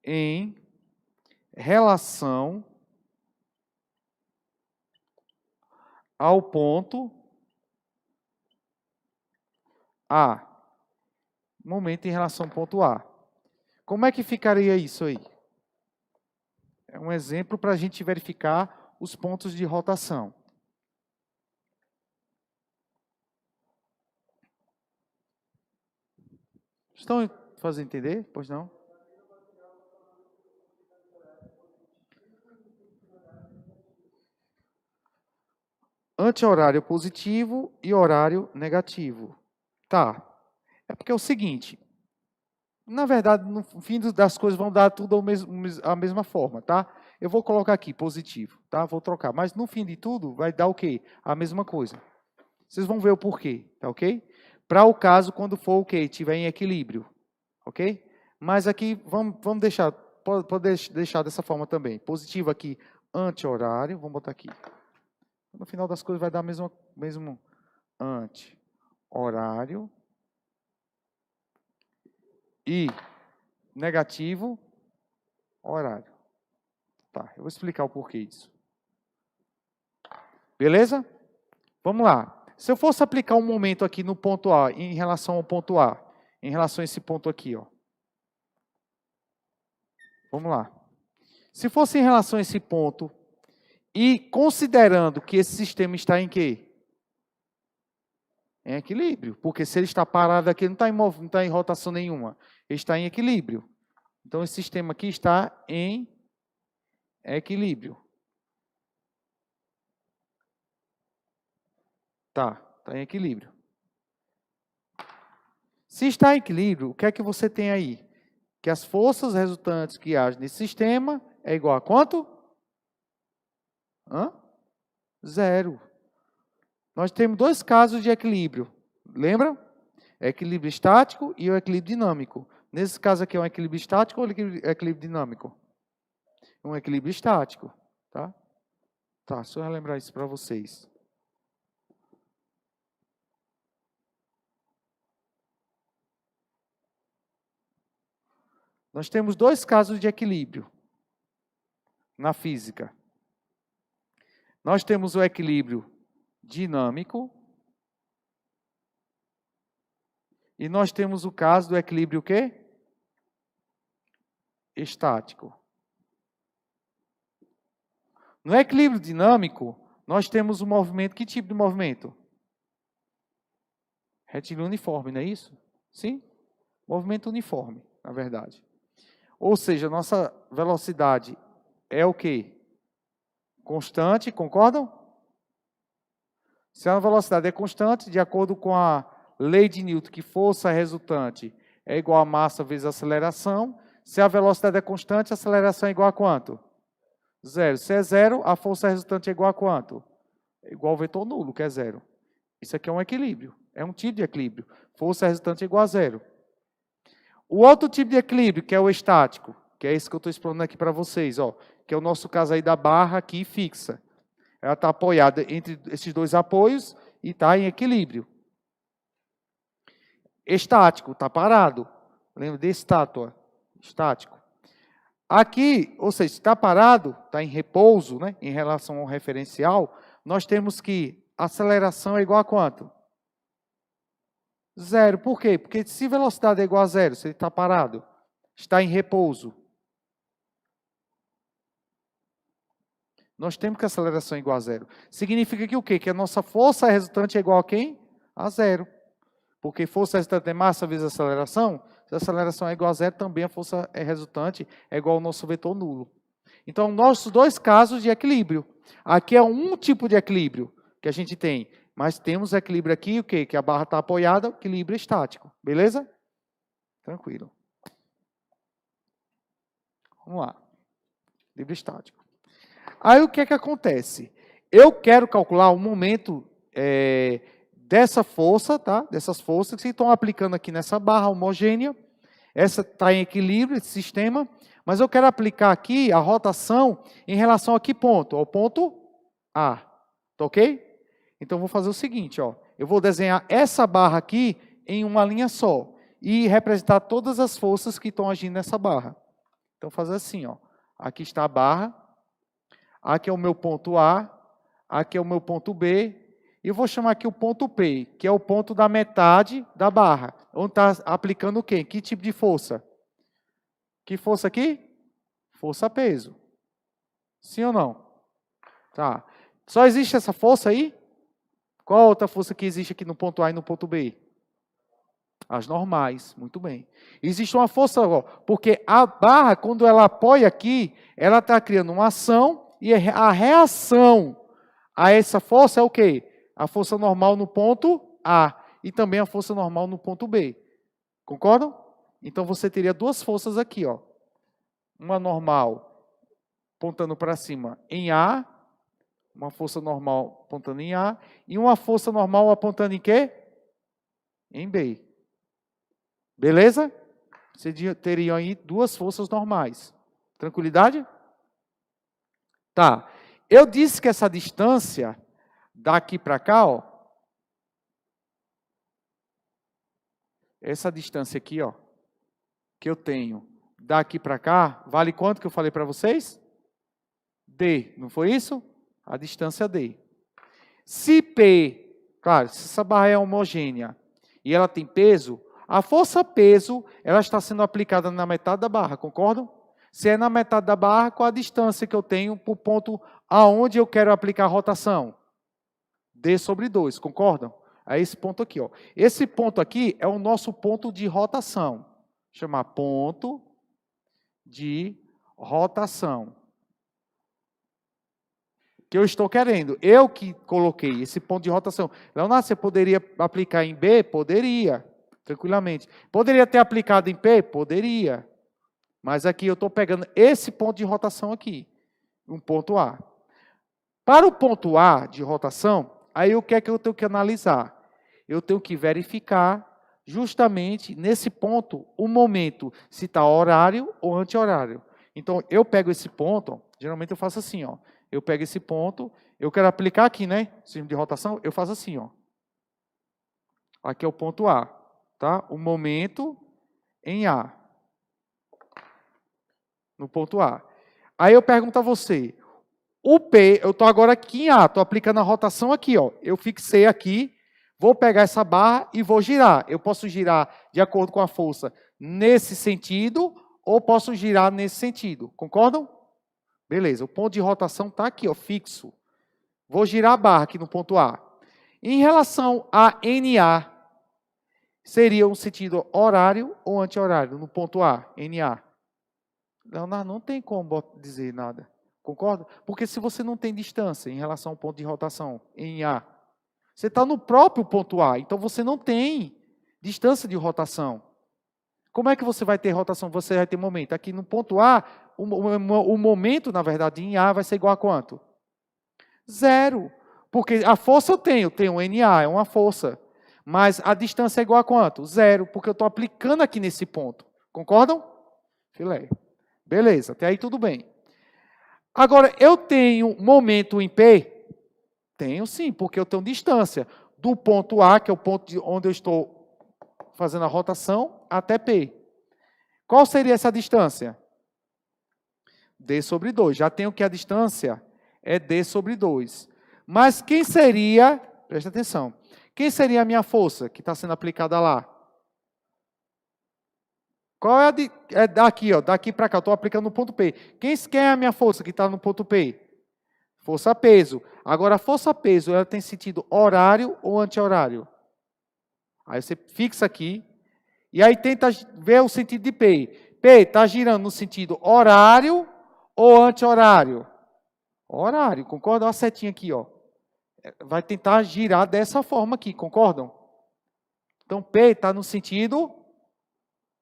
em relação ao ponto A. Momento em relação ao ponto A. Como é que ficaria isso aí? É um exemplo para a gente verificar os pontos de rotação. Estão fazendo entender? Pois não? Anti-horário positivo e horário negativo. Tá. É porque é o seguinte, na verdade, no fim das coisas vão dar tudo a mesma forma, tá? Eu vou colocar aqui positivo, tá? Vou trocar, mas no fim de tudo vai dar o quê? A mesma coisa. Vocês vão ver o porquê, tá ok? Para o caso quando for o quê? Tiver em equilíbrio, ok? Mas aqui, vamos deixar, pode deixar dessa forma também. Positivo aqui, anti-horário, vamos botar aqui. No final das coisas vai dar mesmo anti-horário. E negativo, horário. Tá, eu vou explicar o porquê disso. Beleza? Vamos lá. Se eu fosse aplicar um momento aqui no ponto A, em relação ao ponto A, em relação a esse ponto aqui, ó. Vamos lá. Se fosse em relação a esse ponto, e considerando que esse sistema está em quê? Em equilíbrio. Porque se ele está parado aqui, não está em rotação nenhuma. Ele está em equilíbrio. Então, esse sistema aqui está em equilíbrio. Tá em equilíbrio. Se está em equilíbrio, o que é que você tem aí? que as forças resultantes que agem nesse sistema é igual a quanto? Zero. Nós temos dois casos de equilíbrio. Lembra? Equilíbrio estático e o equilíbrio dinâmico. Nesse caso aqui é um equilíbrio estático ou equilíbrio dinâmico? Um equilíbrio estático. Tá? Tá, deixa eu relembrar isso para vocês. Nós temos dois casos de equilíbrio na física. Nós temos o equilíbrio dinâmico e nós temos o caso do equilíbrio o quê? Estático. No equilíbrio dinâmico, nós temos um movimento, que tipo de movimento? Retilíneo uniforme, não é isso? Sim? Movimento uniforme, na verdade. Ou seja, nossa velocidade é o quê? Constante, concordam? Se a velocidade é constante, de acordo com a lei de Newton, que força resultante é igual a massa vezes aceleração. Se a velocidade é constante, a aceleração é igual a quanto? Zero. Se é zero, a força resultante é igual a quanto? É igual ao vetor nulo, que é zero. Isso aqui é um equilíbrio. É um tipo de equilíbrio. Força resultante é igual a zero. O outro tipo de equilíbrio, que é o estático, que é esse que eu estou explanando aqui para vocês, ó, que é o nosso caso aí da barra aqui fixa. Ela está apoiada entre esses dois apoios e está em equilíbrio. Estático, está parado. Lembra de estátua? Estático. Aqui, ou seja, está parado, está em repouso, né, em relação ao referencial, nós temos que a aceleração é igual a quanto? Zero. Por quê? Porque se velocidade é igual a zero, se ele está parado, está em repouso, nós temos que a aceleração é igual a zero. Significa que o quê? Que a nossa força resultante é igual a quem? A zero. Porque força resultante é massa vezes aceleração. Se a aceleração é igual a zero, também a força resultante é igual ao nosso vetor nulo. Então, nossos dois casos de equilíbrio. Aqui é um tipo de equilíbrio que a gente tem. Mas temos equilíbrio aqui, o quê? Que a barra está apoiada, equilíbrio estático. Beleza? Tranquilo. Vamos lá. Equilíbrio estático. Aí o que é que acontece? Eu quero calcular o momento dessa força, tá? Dessas forças que estão aplicando aqui nessa barra homogênea. Essa está em equilíbrio, esse sistema. Mas eu quero aplicar aqui a rotação em relação a que ponto? Ao ponto A. Tá ok? Então, eu vou fazer o seguinte, ó. Eu vou desenhar essa barra aqui em uma linha só. E representar todas as forças que estão agindo nessa barra. Então, vou fazer assim, ó. Aqui está a barra. Aqui é o meu ponto A. Aqui é o meu ponto B. E eu vou chamar aqui o ponto P, que é o ponto da metade da barra. Onde está aplicando o quê? Que tipo de força? Que força aqui? Força-peso. Sim ou não? Tá. Só existe essa força aí? Qual a outra força que existe aqui no ponto A e no ponto B? As normais. Muito bem. Existe uma força, ó, porque a barra, quando ela apoia aqui, ela está criando uma ação e a reação a essa força é o quê? A força normal no ponto A e também a força normal no ponto B. Concordam? Então, você teria duas forças aqui, ó. Uma normal apontando para cima em A, uma força normal apontando em A, e uma força normal apontando em quê? Em B. Beleza? Você teria aí duas forças normais. Tranquilidade? Tá. Eu disse que essa distância daqui para cá, ó, essa distância aqui, ó, que eu tenho daqui para cá, vale quanto que eu falei para vocês? D, não foi isso? A distância D. Se P, claro, se essa barra é homogênea e ela tem peso, a força-peso, ela está sendo aplicada na metade da barra, concordam? Se é na metade da barra, qual a distância que eu tenho para o ponto aonde eu quero aplicar a rotação? D sobre 2, concordam? É esse ponto aqui, ó. Esse ponto aqui é o nosso ponto de rotação. Chamar ponto de rotação. Que eu estou querendo. Eu que coloquei esse ponto de rotação. Leonardo, você poderia aplicar em B? Poderia, tranquilamente. Poderia ter aplicado em P? Poderia. Mas aqui eu estou pegando esse ponto de rotação aqui, um ponto A. Para o ponto A de rotação, aí o que é que eu tenho que analisar? Eu tenho que verificar justamente nesse ponto o momento, se está horário ou anti-horário. Então, eu pego esse ponto, geralmente eu faço assim, ó. Eu pego esse ponto, eu quero aplicar aqui, né? Sistema de rotação, eu faço assim, ó. Aqui é o ponto A, tá? O momento em A. No ponto A. Aí eu pergunto a você, o P, eu estou agora aqui em A, estou aplicando a rotação aqui, ó. Eu fixei aqui, vou pegar essa barra e vou girar. Eu posso girar de acordo com a força nesse sentido ou posso girar nesse sentido. Concordam? Beleza, o ponto de rotação está aqui, ó, fixo. Vou girar a barra aqui no ponto A. Em relação a NA, seria um sentido horário ou anti-horário no ponto A, NA? Leonardo, não tem como dizer nada. Concorda? Porque se você não tem distância em relação ao ponto de rotação em A, você está no próprio ponto A, então você não tem distância de rotação. Como é que você vai ter rotação? Você vai ter momento. Aqui no ponto A, o momento, na verdade, em A vai ser igual a quanto? Zero. Porque a força eu tenho NA, é uma força. Mas a distância é igual a quanto? Zero, porque eu estou aplicando aqui nesse ponto. Concordam? Filé. Beleza, até aí tudo bem. Agora, eu tenho momento em P? Tenho sim, porque eu tenho distância do ponto A, que é o ponto onde eu estou fazendo a rotação, até P. Qual seria essa distância? D sobre 2. Já tenho que a distância é D sobre 2. Mas quem seria, presta atenção, quem seria a minha força que está sendo aplicada lá? Qual é a é daqui, ó, daqui para cá, eu estou aplicando no ponto P. Quem é a minha força que está no ponto P? Força-peso. Agora, a força-peso, ela tem sentido horário ou anti-horário? Aí você fixa aqui, e aí tenta ver o sentido de P. P está girando no sentido horário ou anti-horário? Horário, concorda? Olha a setinha aqui, ó. Vai tentar girar dessa forma aqui, concordam? Então, P está no sentido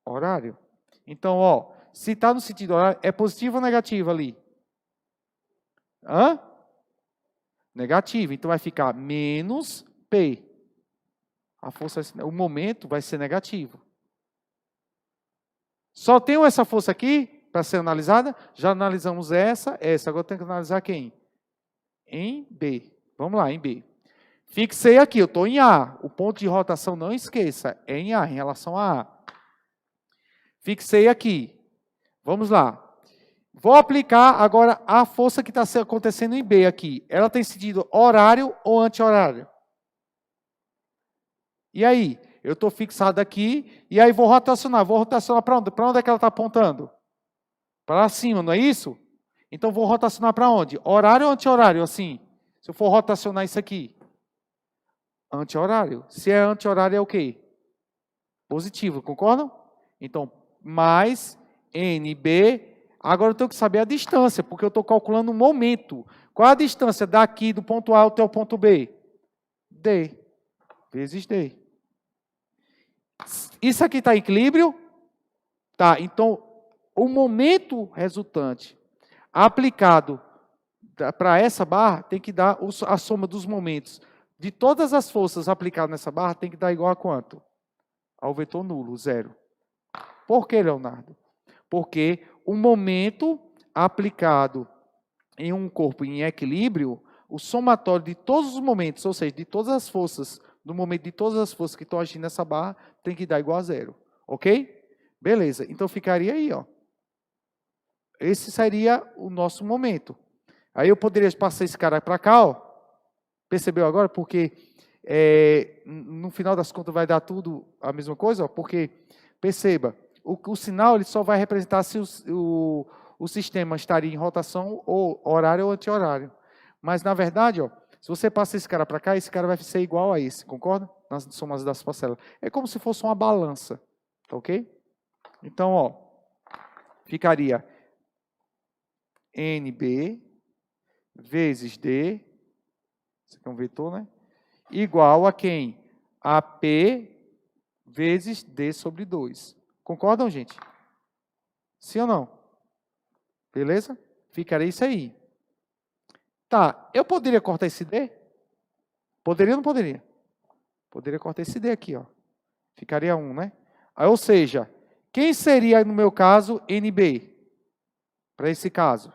horário. Então, ó, se está no sentido horário, é positivo ou negativo ali? Hã? Negativo. Então, vai ficar menos P. A força, o momento vai ser negativo. Só tenho essa força aqui para ser analisada. Já analisamos essa. Agora tem que analisar quem? Em B. Vamos lá, em B. Fixei aqui, eu estou em A. O ponto de rotação, não esqueça, é em A, em relação a A. Fixei aqui. Vamos lá. Vou aplicar agora a força que está acontecendo em B aqui. Ela tem sentido horário ou anti-horário? E aí? Eu estou fixado aqui, e aí vou rotacionar. Vou rotacionar para onde? Para onde é que ela está apontando? Para cima, não é isso? Então, vou rotacionar para onde? Horário ou anti-horário, assim? Se eu for rotacionar isso aqui. Anti-horário. Se é anti-horário, é o quê? Positivo, concordam? Então, mais NB. Agora eu tenho que saber a distância, porque eu estou calculando o momento. Qual a distância daqui do ponto A até o ponto B? D. Vezes D. Isso aqui está em equilíbrio? Tá, então, o momento resultante aplicado para essa barra tem que dar a soma dos momentos de todas as forças aplicadas nessa barra tem que dar igual a quanto? Ao vetor nulo, zero. Por que, Leonardo? Porque o momento aplicado em um corpo em equilíbrio, o somatório de todos os momentos, ou seja, de todas as forças, do momento de todas as forças que estão agindo nessa barra, tem que dar igual a zero. Ok? Beleza. Então ficaria aí, ó. Esse seria o nosso momento. Aí eu poderia passar esse cara para cá, ó. Percebeu agora? Porque no final das contas vai dar tudo a mesma coisa, ó. Porque, perceba, o sinal ele só vai representar se o sistema estaria em rotação ou horário ou anti-horário. Mas, na verdade, ó, se você passa esse cara para cá, esse cara vai ser igual a esse, concorda? Nas somas das parcelas. É como se fosse uma balança, tá ok? Então, ó, ficaria NB vezes D, isso aqui é um vetor, né? Igual a quem? A P vezes D sobre 2. Concordam, gente? Sim ou não? Beleza? Ficaria isso aí. Tá, eu poderia cortar esse D? Poderia ou não poderia? Poderia cortar esse D aqui, ó. Ficaria 1, né? Aí, ou seja, quem seria, no meu caso, NB? Para esse caso.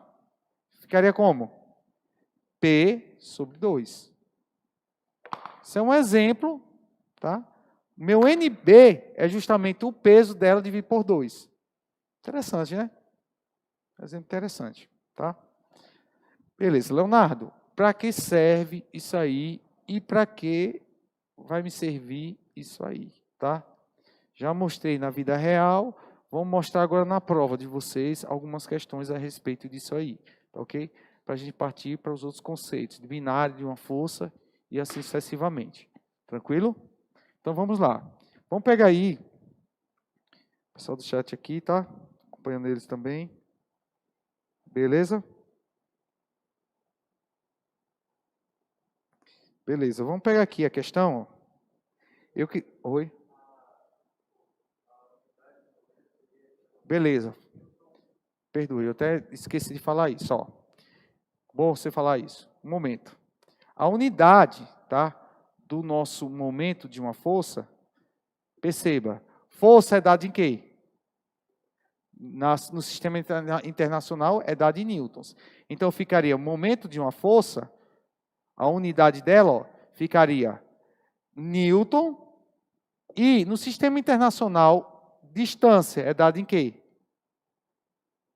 Ficaria como? P sobre 2. Isso é um exemplo, tá? Meu NB é justamente o peso dela dividido por 2. Interessante, né? Exemplo interessante, tá? Beleza, Leonardo, para que serve isso aí e para que vai me servir isso aí, tá? Já mostrei na vida real, vamos mostrar agora na prova de vocês algumas questões a respeito disso aí, tá ok? Para a gente partir para os outros conceitos, de binário, de uma força e assim sucessivamente. Tranquilo? Então vamos lá. Vamos pegar aí, o pessoal do chat aqui, tá? Acompanhando eles também. Beleza? Beleza, vamos pegar aqui a questão. Oi? Beleza. Perdoe, eu até esqueci de falar isso, ó. Bom você falar isso. Um momento. A unidade, tá, do nosso momento de uma força, perceba, força é dada em quê? No sistema internacional é dada em newtons. Então ficaria o momento de uma força, a unidade dela, ó, ficaria newton, e no sistema internacional, distância é dada em quê?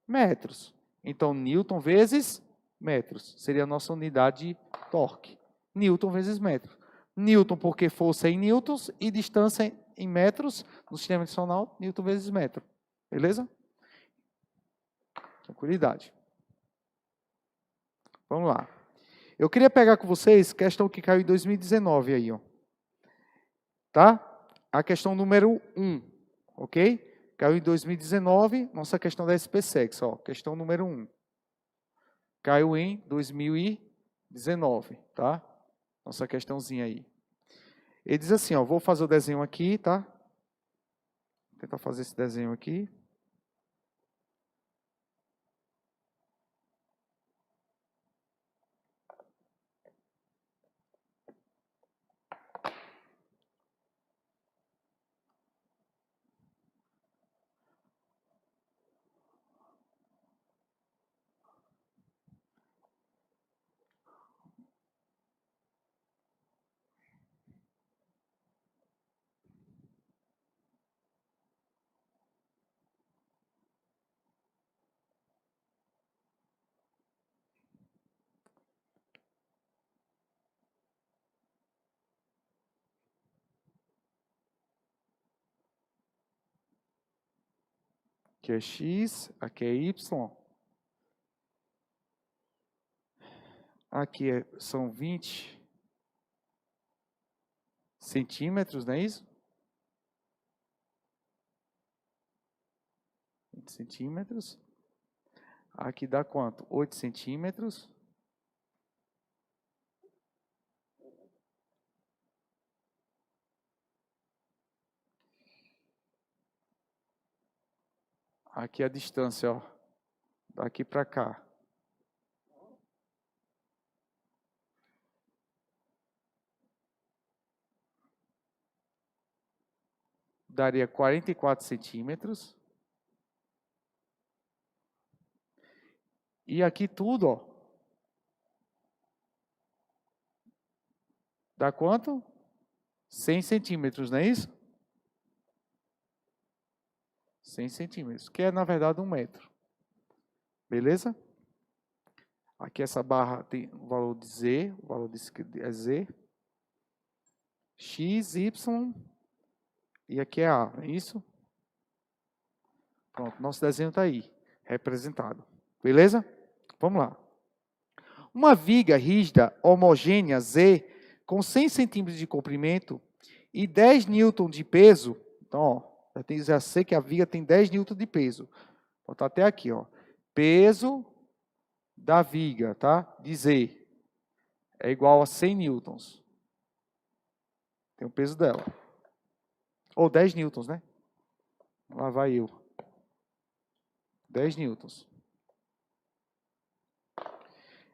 Metros. Então, newton vezes metros. Seria a nossa unidade de torque. Newton vezes metro. Newton porque força é em newtons e distância em metros. No sistema internacional, newton vezes metro. Beleza? Tranquilidade. Vamos lá. Eu queria pegar com vocês questão que caiu em 2019 aí, ó. Tá? A questão número 1, ok? Caiu em 2019, nossa questão da SPSEX, ó, questão número 1. Caiu em 2019, tá? Nossa questãozinha aí. Ele diz assim, ó, vou fazer o desenho aqui, tá? Vou tentar fazer esse desenho aqui. Aqui é X, aqui é Y. Aqui são 20 centímetros, não é isso? 20 centímetros. Aqui dá quanto? 8 centímetros. Aqui a distância, ó, daqui para cá. Daria 44 centímetros. E aqui tudo, ó, dá quanto? 100 centímetros, não é isso? 100 centímetros, que é, na verdade, 1 metro. Beleza? Aqui essa barra tem o valor de Z, o valor disso é Z. X, Y, e aqui é A, não é isso? Pronto, nosso desenho está aí, representado. Beleza? Vamos lá. Uma viga rígida, homogênea, Z, com 100 centímetros de comprimento e 10 newton de peso. Então, ó, já sei que a viga tem 10 newton de peso. Vou botar até aqui, ó. Peso da viga, tá? De Z é igual a 100 newtons. Tem o peso dela. Ou 10 newtons, né? Lá vai eu. 10 newtons.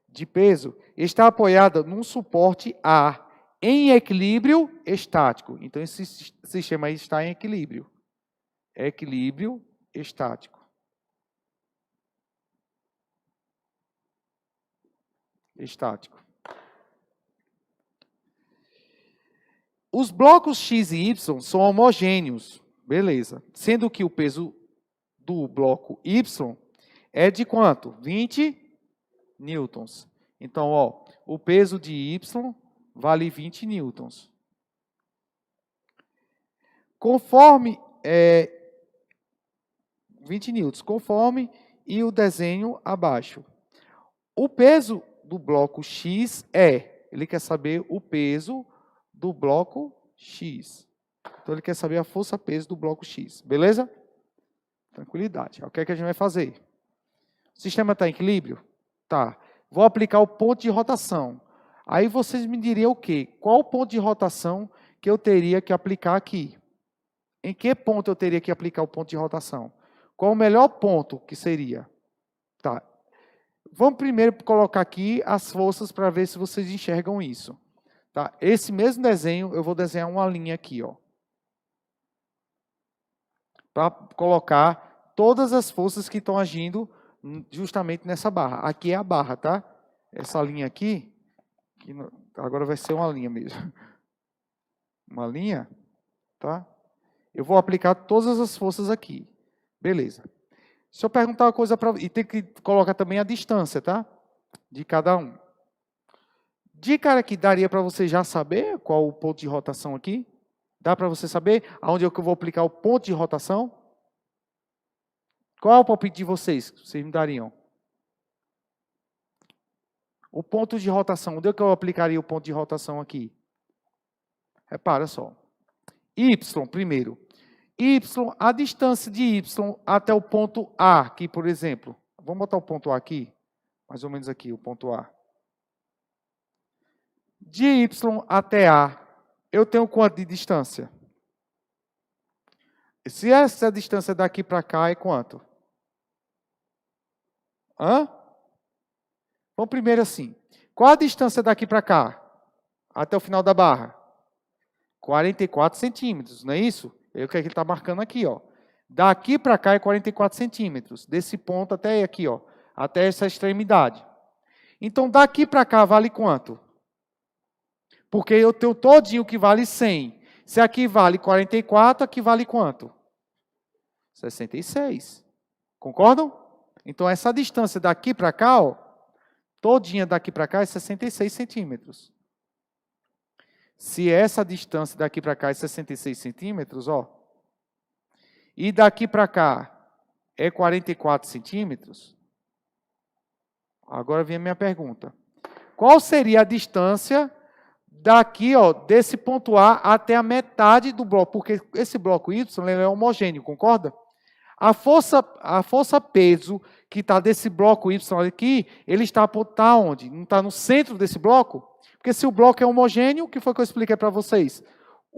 De peso está apoiada num suporte A em equilíbrio estático. Então, esse sistema aí está em equilíbrio. Equilíbrio estático. Estático. Os blocos X e Y são homogêneos, beleza. Sendo que o peso do bloco Y é de quanto? 20 newtons. Então, ó, o peso de Y vale 20 newtons. Conforme 20 newtons, conforme e o desenho abaixo. O peso do bloco X ele quer saber o peso do bloco X. Então, ele quer saber a força-peso do bloco X. Beleza? Tranquilidade. O que é que a gente vai fazer? O sistema está em equilíbrio? Tá. Vou aplicar o ponto de rotação. Aí vocês me diriam o quê? Qual o ponto de rotação que eu teria que aplicar aqui? Em que ponto eu teria que aplicar o ponto de rotação? Qual o melhor ponto que seria? Tá. Vamos primeiro colocar aqui as forças para ver se vocês enxergam isso. Tá? Esse mesmo desenho, eu vou desenhar uma linha aqui, ó, para colocar todas as forças que estão agindo justamente nessa barra. Aqui é a barra, tá? Essa linha aqui, agora vai ser uma linha mesmo. Uma linha, tá? Eu vou aplicar todas as forças aqui. Beleza. Se eu perguntar uma coisa para... E tem que colocar também a distância, tá? De cada um. De cara que daria para você já saber qual o ponto de rotação aqui? Dá para você saber aonde é que eu vou aplicar o ponto de rotação? Qual é o palpite de vocês? Vocês me dariam? O ponto de rotação. Onde é que eu aplicaria o ponto de rotação aqui? Repara só. Y primeiro. Y, a distância de Y até o ponto A, aqui, por exemplo. Vamos botar o ponto A aqui. Mais ou menos aqui, o ponto A. De Y até A, eu tenho quanto de distância? Se essa distância daqui para cá é quanto? Hã? Vamos primeiro assim. Qual a distância daqui para cá? Até o final da barra? 44 centímetros, não é isso? É o que ele está marcando aqui, ó. Daqui para cá é 44 centímetros. Desse ponto até aqui, ó. Até essa extremidade. Então, daqui para cá vale quanto? Porque eu tenho todinho que vale 100. Se aqui vale 44, aqui vale quanto? 66. Concordam? Então, essa distância daqui para cá, ó, todinha daqui para cá é 66 centímetros. Se essa distância daqui para cá é 66 centímetros, ó, e daqui para cá é 44 centímetros, agora vem a minha pergunta. Qual seria a distância daqui, ó, desse ponto A até a metade do bloco? Porque esse bloco Y ele é homogêneo, concorda? A força peso que está desse bloco Y aqui, ele está onde? Não está no centro desse bloco? Porque se o bloco é homogêneo, o que foi que eu expliquei para vocês?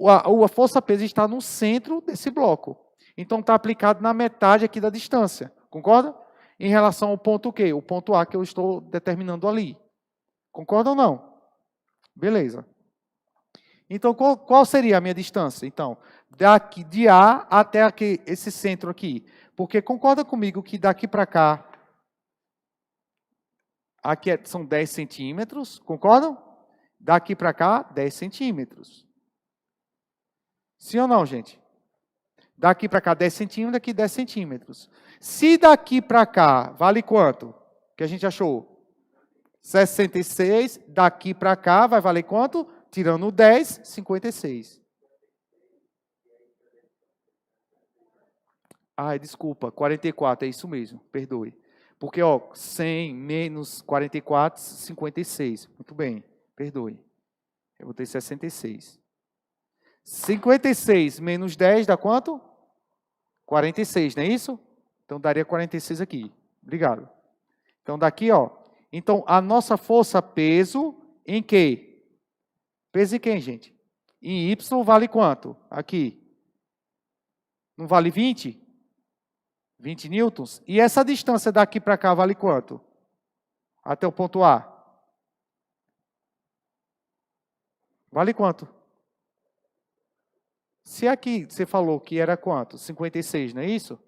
A força peso está no centro desse bloco. Então, está aplicado na metade aqui da distância. Concorda? Em relação ao ponto quê? O ponto A que eu estou determinando ali. Concorda ou não? Beleza. Então, qual seria a minha distância? Então, daqui de A até aqui, esse centro aqui. Porque concorda comigo que daqui para cá, aqui são 10 centímetros. Concordam? Daqui para cá, 10 centímetros. Sim ou não, gente? Daqui para cá, 10 centímetros, daqui 10 centímetros. Se daqui para cá, vale quanto? Que a gente achou? 66. Daqui para cá, vai valer quanto? Tirando o 10, 56. Ai, desculpa, 44, é isso mesmo, perdoe. Porque, ó, 100 menos 44, 56. Muito bem, perdoe. Eu botei 66. 56 menos 10 dá quanto? 46, não é isso? Então, daria 46 aqui. Obrigado. Então, daqui, ó. Então, a nossa força peso em quê? Peso em quem, gente? Em Y vale quanto? Aqui. Não vale 20? 20 newtons. E essa distância daqui para cá vale quanto? Até o ponto A. Vale quanto? Se aqui você falou que era quanto? 56, não é isso?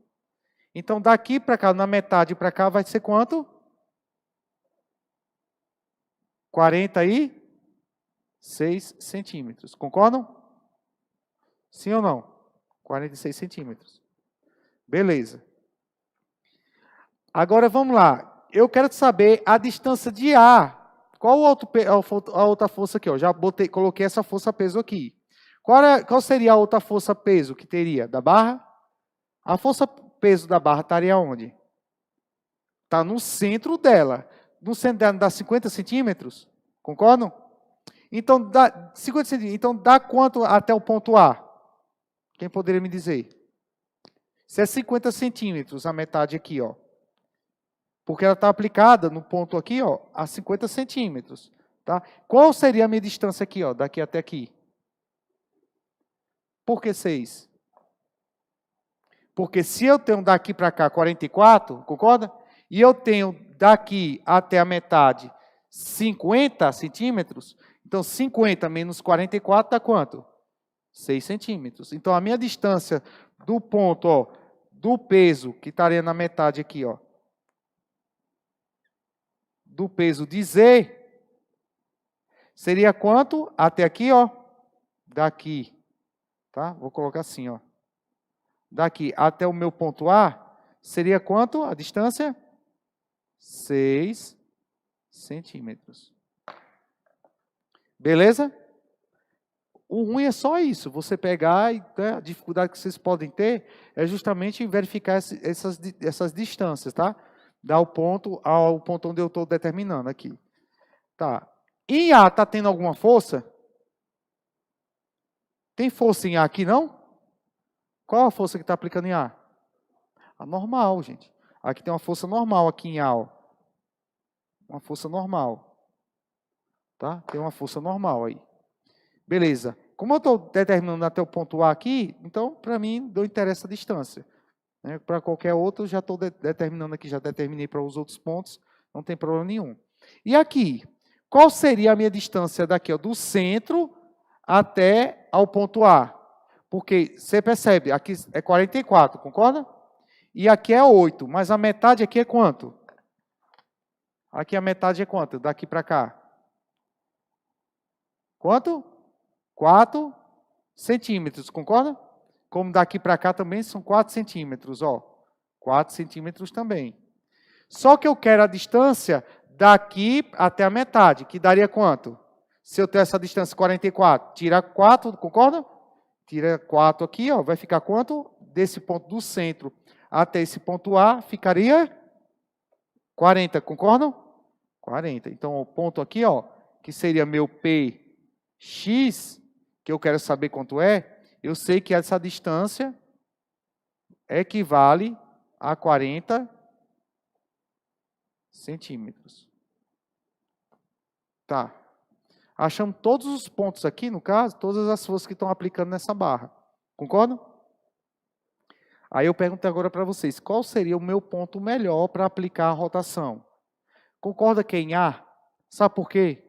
Então, daqui para cá, na metade para cá, vai ser quanto? 46 centímetros. Concordam? Sim ou não? 46 centímetros. Beleza. Agora, vamos lá. Eu quero saber a distância de A. Qual a outra força aqui? Ó? Já coloquei essa força peso aqui. Qual seria a outra força peso que teria? Da barra? A força peso da barra estaria onde? Está no centro dela. No centro dela dá 50 centímetros? Concordam? Então, dá 50 centímetros. Então, dá quanto até o ponto A? Quem poderia me dizer? Se é 50 centímetros, a metade aqui, ó. Porque ela está aplicada no ponto aqui, ó, a 50 centímetros. Tá? Qual seria a minha distância aqui, ó, daqui até aqui? Por que 6? Porque se eu tenho daqui para cá 44, concorda? E eu tenho daqui até a metade 50 centímetros, então 50 menos 44 dá quanto? 6 centímetros. Então a minha distância do ponto, ó, do peso, que estaria na metade aqui, ó, do peso de Z, seria quanto? Até aqui, ó, daqui, tá? Vou colocar assim, ó. Daqui até o meu ponto A, seria quanto a distância? 6 centímetros. Beleza? O ruim é só isso, você pegar e, né, a dificuldade que vocês podem ter é justamente verificar essas distâncias, tá? Dar o ponto ao ponto onde eu estou determinando aqui. Tá. Em A está tendo alguma força? Tem força em A aqui, não? Qual a força que está aplicando em A? A normal, gente. Aqui tem uma força normal aqui em A, ó. Uma força normal. Tá? Tem uma força normal aí. Beleza. Como eu estou determinando até o ponto A aqui, então, para mim, não interessa a distância. Né? Para qualquer outro, eu já estou determinando aqui, já determinei para os outros pontos, não tem problema nenhum. E aqui, qual seria a minha distância daqui, ó, do centro até ao ponto A? Porque você percebe, aqui é 44, concorda? E aqui é 8, mas a metade aqui é quanto? Aqui a metade é quanto? Daqui para cá. Quanto? 4 centímetros, concorda? Como daqui para cá também são 4 centímetros, ó. 4 centímetros também. Só que eu quero a distância daqui até a metade, que daria quanto? Se eu tenho essa distância 44, tira 4, concorda? Tira 4 aqui, ó, vai ficar quanto? Desse ponto do centro até esse ponto A, ficaria 40, concordam? 40. Então, o ponto aqui, ó, que seria meu PX, que eu quero saber quanto é, eu sei que essa distância equivale a 40 centímetros. Tá. Achamos todos os pontos aqui, no caso, todas as forças que estão aplicando nessa barra. Concordam? Aí eu pergunto agora para vocês, qual seria o meu ponto melhor para aplicar a rotação? Concorda que é em A? Sabe por quê?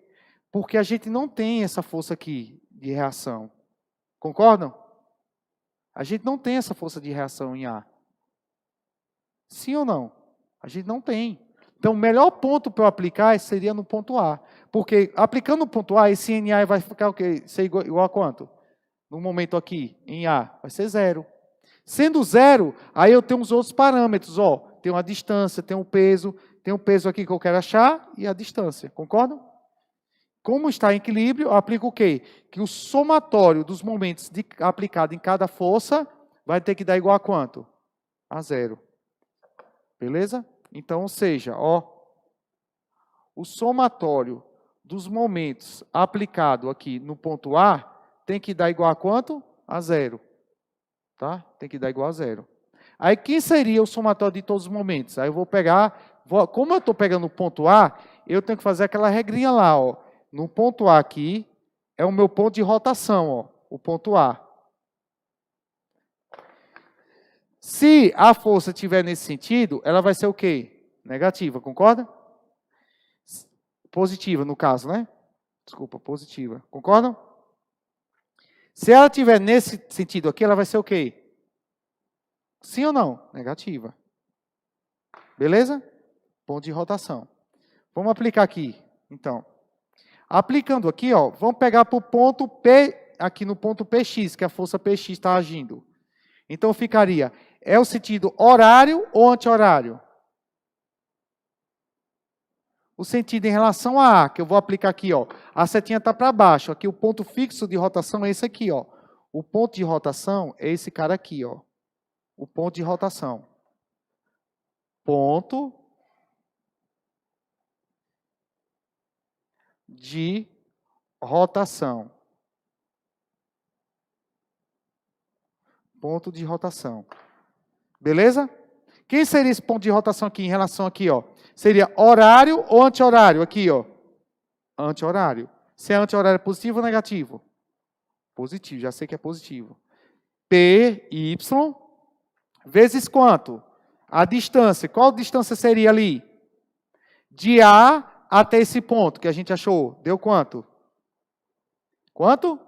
Porque a gente não tem essa força aqui de reação. Concordam? A gente não tem essa força de reação em A. Sim ou não? A gente não tem. Então, o melhor ponto para eu aplicar seria no ponto A. Porque, aplicando no ponto A, esse NA vai ficar o quê? Ser igual a quanto? No momento aqui, em A, vai ser 0. Sendo 0, aí eu tenho os outros parâmetros. Ó, tem a distância, tem o peso aqui que eu quero achar e a distância. Concordam? Como está em equilíbrio, eu aplico o quê? Que o somatório dos momentos aplicado em cada força vai ter que dar igual a quanto? A 0. Beleza? Então, ou seja, ó, o somatório dos momentos aplicado aqui no ponto A tem que dar igual a quanto? A 0. Tá? Tem que dar igual a 0. Aí, quem seria o somatório de todos os momentos? Aí eu vou pegar, como eu estou pegando o ponto A, eu tenho que fazer aquela regrinha lá, ó. No ponto A aqui, é o meu ponto de rotação, ó, o ponto A. Se a força estiver nesse sentido, ela vai ser o quê? Negativa, concorda? Positiva, no caso, né? Desculpa, positiva. Concordam? Se ela estiver nesse sentido aqui, ela vai ser o quê? Sim ou não? Negativa. Beleza? Ponto de rotação. Vamos aplicar aqui, então. Aplicando aqui, ó, vamos pegar para o ponto P, aqui no ponto PX, que a força PX está agindo. Então, ficaria, é o sentido horário ou anti-horário? O sentido em relação a A, que eu vou aplicar aqui, ó. A setinha está para baixo. Aqui o ponto fixo de rotação é esse aqui, ó. O ponto de rotação é esse cara aqui, ó. O ponto de rotação. Ponto de rotação. Ponto de rotação. Beleza? Quem seria esse ponto de rotação aqui, em relação aqui, ó? Seria horário ou anti-horário? Aqui, ó. Anti-horário. Se é anti-horário, é positivo ou negativo? Positivo, já sei que é positivo. PY vezes quanto? A distância. Qual distância seria ali? De A até esse ponto que a gente achou. Deu quanto? Quanto?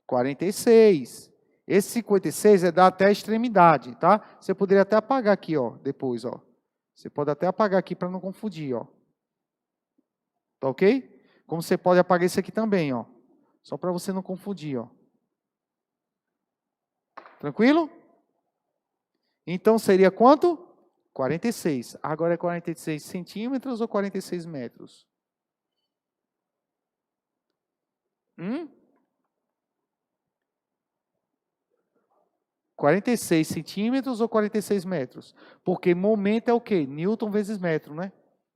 46. Esse 56 é da até a extremidade, tá? Você poderia até apagar aqui, ó, depois, ó. Você pode até apagar aqui para não confundir, ó. Tá ok? Como você pode apagar isso aqui também, ó. Só para você não confundir, ó. Tranquilo? Então seria quanto? 46. Agora é 46 centímetros ou 46 metros? 46 centímetros ou 46 metros? Porque momento é o quê? Newton vezes metro, né?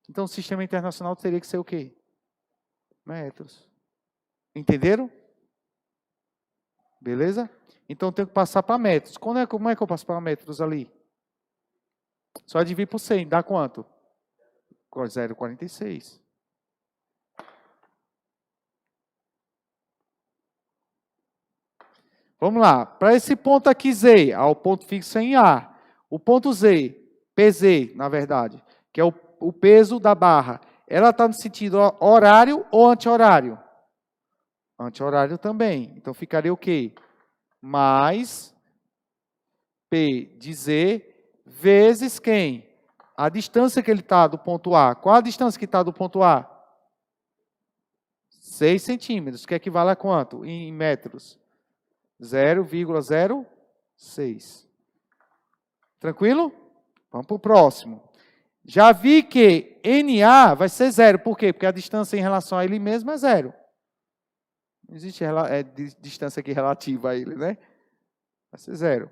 Então o sistema internacional teria que ser o quê? Metros. Entenderam? Beleza? Então eu tenho que passar para metros. Como é que eu passo para metros ali? Só dividir por 100, dá quanto? 0,46. Vamos lá. Para esse ponto aqui Z, o ponto fixo é em A. O ponto Z, PZ, na verdade, que é o peso da barra, ela está no sentido horário ou anti-horário? Anti-horário também. Então ficaria o quê? Mais P de Z vezes quem? A distância que ele está do ponto A. Qual a distância que está do ponto A? 6 centímetros, que equivale a quanto? Em metros. 0,06. Tranquilo? Vamos para o próximo. Já vi que NA vai ser 0. Por quê? Porque a distância em relação a ele mesmo é 0. Não existe distância aqui relativa a ele, né? Vai ser 0.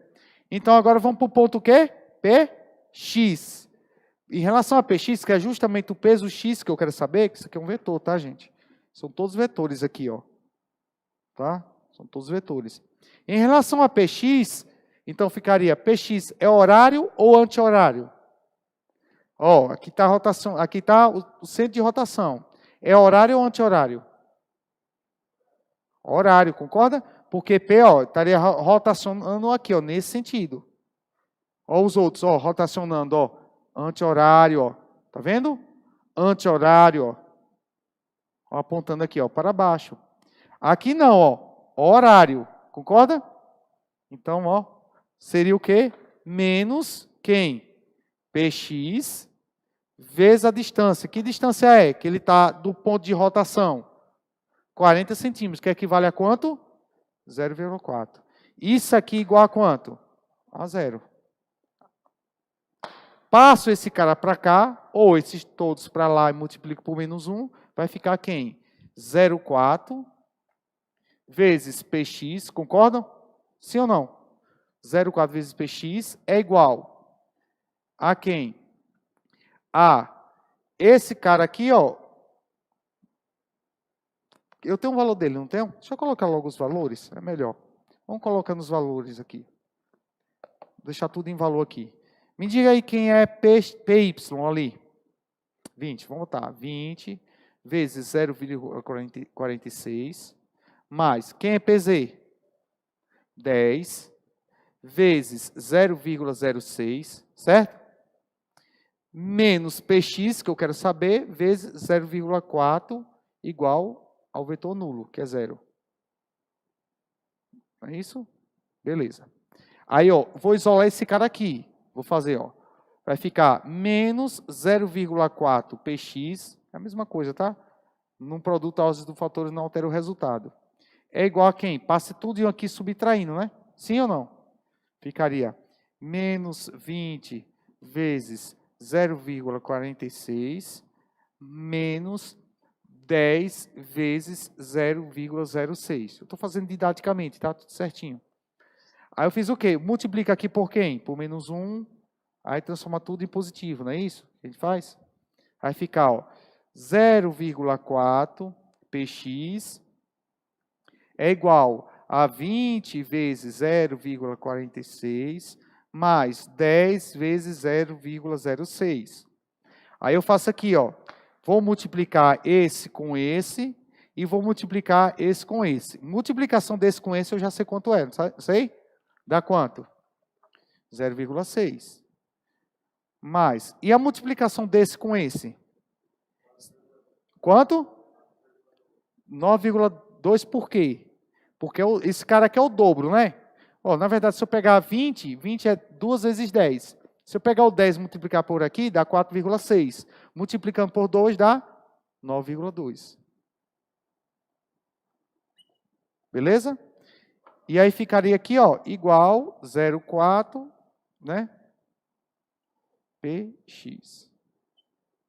Então, agora vamos para o ponto o quê? PX. Em relação a PX, que é justamente o peso X que eu quero saber, que isso aqui é um vetor, tá, gente? São todos vetores aqui, ó. Tá? São todos vetores. Em relação a PX, então ficaria PX é horário ou anti-horário? Ó, aqui está a rotação, aqui está o centro de rotação. É horário ou anti-horário? Horário, concorda? Porque P, ó, estaria rotacionando aqui, ó, nesse sentido. Ó os outros, ó, rotacionando, ó, anti-horário, ó. Tá vendo? Anti-horário, ó. Ó. Apontando aqui, ó, para baixo. Aqui não, ó, horário. Concorda? Então, ó, seria o quê? Menos quem? PX vezes a distância. Que distância é? Que ele está do ponto de rotação. 40 centímetros, que equivale a quanto? 0,4. Isso aqui igual a quanto? A 0. Passo esse cara para cá, ou esses todos para lá e multiplico por menos 1, vai ficar quem? 0,4 vezes PX, concordam? Sim ou não? 0,4 vezes PX é igual a quem? A esse cara aqui, ó. Eu tenho um valor dele, não tenho? Deixa eu colocar logo os valores, é melhor. Vamos colocando os valores aqui. Vou deixar tudo em valor aqui. Me diga aí quem é PY ali. 20, vamos botar. 20 vezes 0,46 mais, quem é PZ? 10 vezes 0,06, certo? Menos px, que eu quero saber, vezes 0,4 igual ao vetor nulo, que é 0. Não é isso? Beleza. Aí, ó, vou isolar esse cara aqui. Vou fazer, ó. Vai ficar menos 0,4 px, é a mesma coisa, tá? Num produto, a ordem dos fatores não altera o resultado. É igual a quem? Passe tudo aqui subtraindo, né? Sim ou não? Ficaria menos 20 vezes 0,46 menos 10 vezes 0,06. Eu estou fazendo didaticamente, tá? Tudo certinho. Aí eu fiz o quê? Multiplica aqui por quem? Por menos 1. Aí transforma tudo em positivo, não é isso que a gente faz? Aí fica, ó, 0,4 px é igual a 20 vezes 0,46 mais 10 vezes 0,06. Aí eu faço aqui, ó, vou multiplicar esse com esse e vou multiplicar esse com esse. Multiplicação desse com esse eu já sei quanto é, sei? Dá quanto? 0,6. Mais. E a multiplicação desse com esse? Quanto? 9,2 por quê? Porque esse cara aqui é o dobro, né? Ó, na verdade, se eu pegar 20, 20 é 2 vezes 10. Se eu pegar o 10 e multiplicar por aqui, dá 4,6. Multiplicando por 2 dá 9,2. Beleza? E aí ficaria aqui, ó, igual 0,4, né? Px.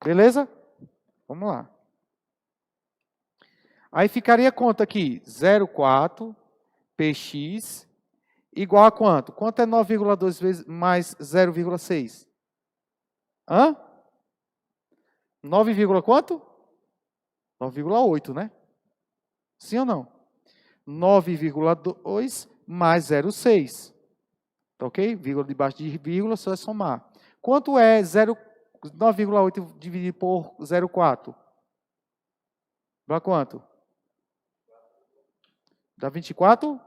Beleza? Vamos lá. Aí ficaria quanto aqui? 0,4 px igual a quanto? Quanto é 9,2 vezes mais 0,6? Hã? 9, quanto? 9,8, né? Sim ou não? 9,2 mais 0,6. Tá ok? Vírgula debaixo de vírgula, só é somar. Quanto é 9,8 dividido por 0,4? Dá quanto? Dá 24?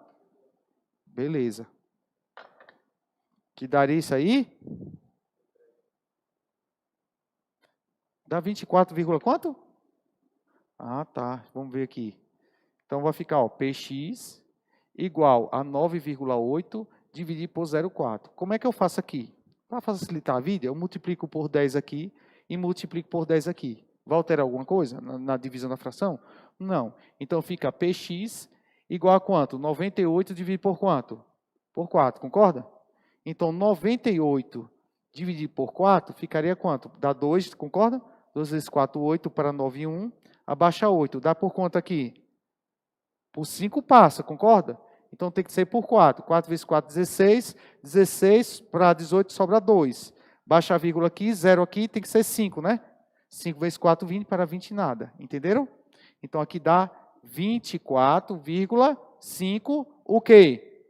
Beleza. Que daria isso aí? Dá 24, quanto? Ah, tá. Vamos ver aqui. Então, vai ficar, ó, px igual a 9,8 dividido por 0,4. Como é que eu faço aqui? Para facilitar a vida, eu multiplico por 10 aqui e multiplico por 10 aqui. Vai alterar alguma coisa na divisão da fração? Não. Então, fica px igual a quanto? 98 dividido por quanto? Por 4, concorda? Então, 98 dividido por 4 ficaria quanto? Dá 2, concorda? 2 vezes 4, 8 para 9 e 1. Abaixa 8. Dá por quanto aqui? Por 5 passa, concorda? Então, tem que ser por 4. 4 vezes 4, 16. 16 para 18 sobra 2. Baixa a vírgula aqui, 0 aqui, tem que ser 5, né? 5 vezes 4, 20 para 20 nada. Entenderam? Então, aqui dá 24,5, o quê?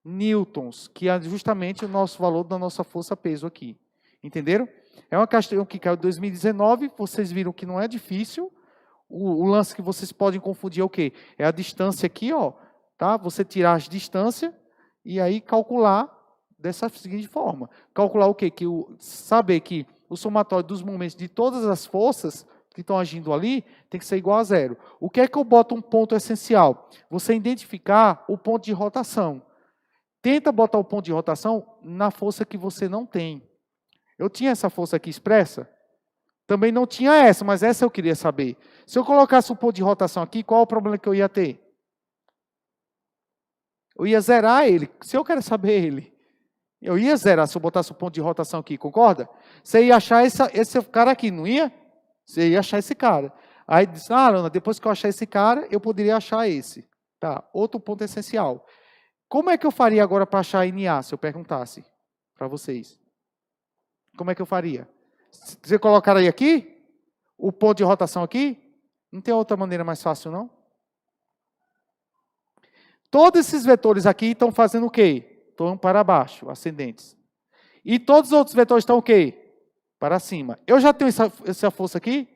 Newtons, que é justamente o nosso valor da nossa força-peso aqui. Entenderam? É uma questão que caiu em 2019, vocês viram que não é difícil. O lance que vocês podem confundir é o quê? É a distância aqui, ó, tá? Você tirar as distâncias e aí calcular dessa seguinte forma. Calcular o quê? Saber que o somatório dos momentos de todas as forças que estão agindo ali tem que ser igual a 0. O que é que eu boto um ponto essencial? Você identificar o ponto de rotação. Tenta botar o ponto de rotação na força que você não tem. Eu tinha essa força aqui expressa? Também não tinha essa, mas essa eu queria saber. Se eu colocasse o ponto de rotação aqui, qual é o problema que eu ia ter? Eu ia zerar ele. Se eu quero saber ele, eu ia zerar se eu botasse o ponto de rotação aqui, concorda? Você ia achar esse cara aqui, não ia? Você ia achar esse cara. Aí disse, Ana, depois que eu achar esse cara, eu poderia achar esse. Tá, outro ponto essencial. Como é que eu faria agora para achar NA, se eu perguntasse para vocês? Como é que eu faria? Você colocaria aqui? O ponto de rotação aqui? Não tem outra maneira mais fácil, não? Todos esses vetores aqui estão fazendo o quê? Estão para baixo, ascendentes. E todos os outros vetores estão o quê? Para cima. Eu já tenho essa força aqui?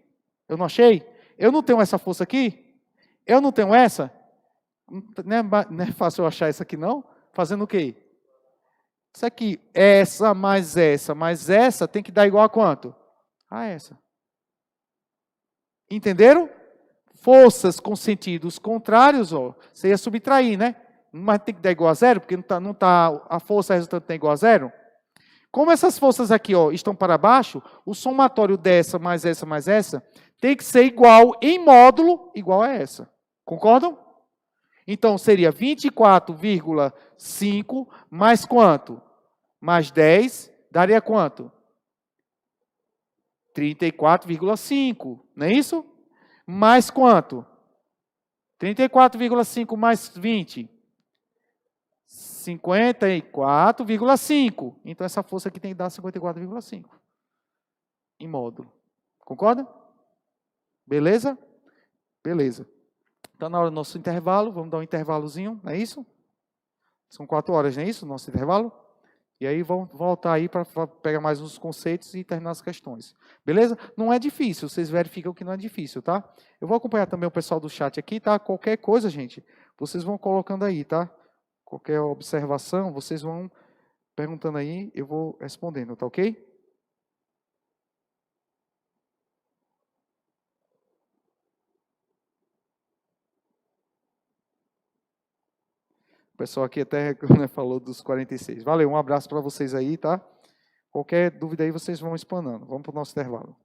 Eu não achei? Eu não tenho essa força aqui? Eu não tenho essa? Não é fácil eu achar essa aqui, não? Fazendo o quê? Isso aqui, essa mais essa tem que dar igual a quanto? A essa. Entenderam? Forças com sentidos contrários, ó, você ia subtrair, né? Mas tem que dar igual a zero, porque não tá, a força resultante tem igual a zero. Como essas forças aqui, ó, estão para baixo, o somatório dessa mais essa tem que ser igual em módulo igual a essa. Concordam? Então seria 24,5 mais quanto? Mais 10 daria quanto? 34,5, não é isso? Mais quanto? 34,5 mais 20. 54,5. Então, essa força aqui tem que dar 54,5. Em módulo. Concorda? Beleza? Beleza. Então, na hora do nosso intervalo, vamos dar um intervalozinho, não é isso? São 4 horas, não é isso? Nosso intervalo? E aí, vamos voltar aí para pegar mais uns conceitos e terminar as questões. Beleza? Não é difícil, vocês verificam que não é difícil, tá? Eu vou acompanhar também o pessoal do chat aqui, tá? Qualquer coisa, gente, vocês vão colocando aí, tá? Qualquer observação, vocês vão perguntando aí, eu vou respondendo, tá ok? O pessoal aqui até falou dos 46. Valeu, um abraço para vocês aí, tá? Qualquer dúvida aí, vocês vão explanando. Vamos para o nosso intervalo.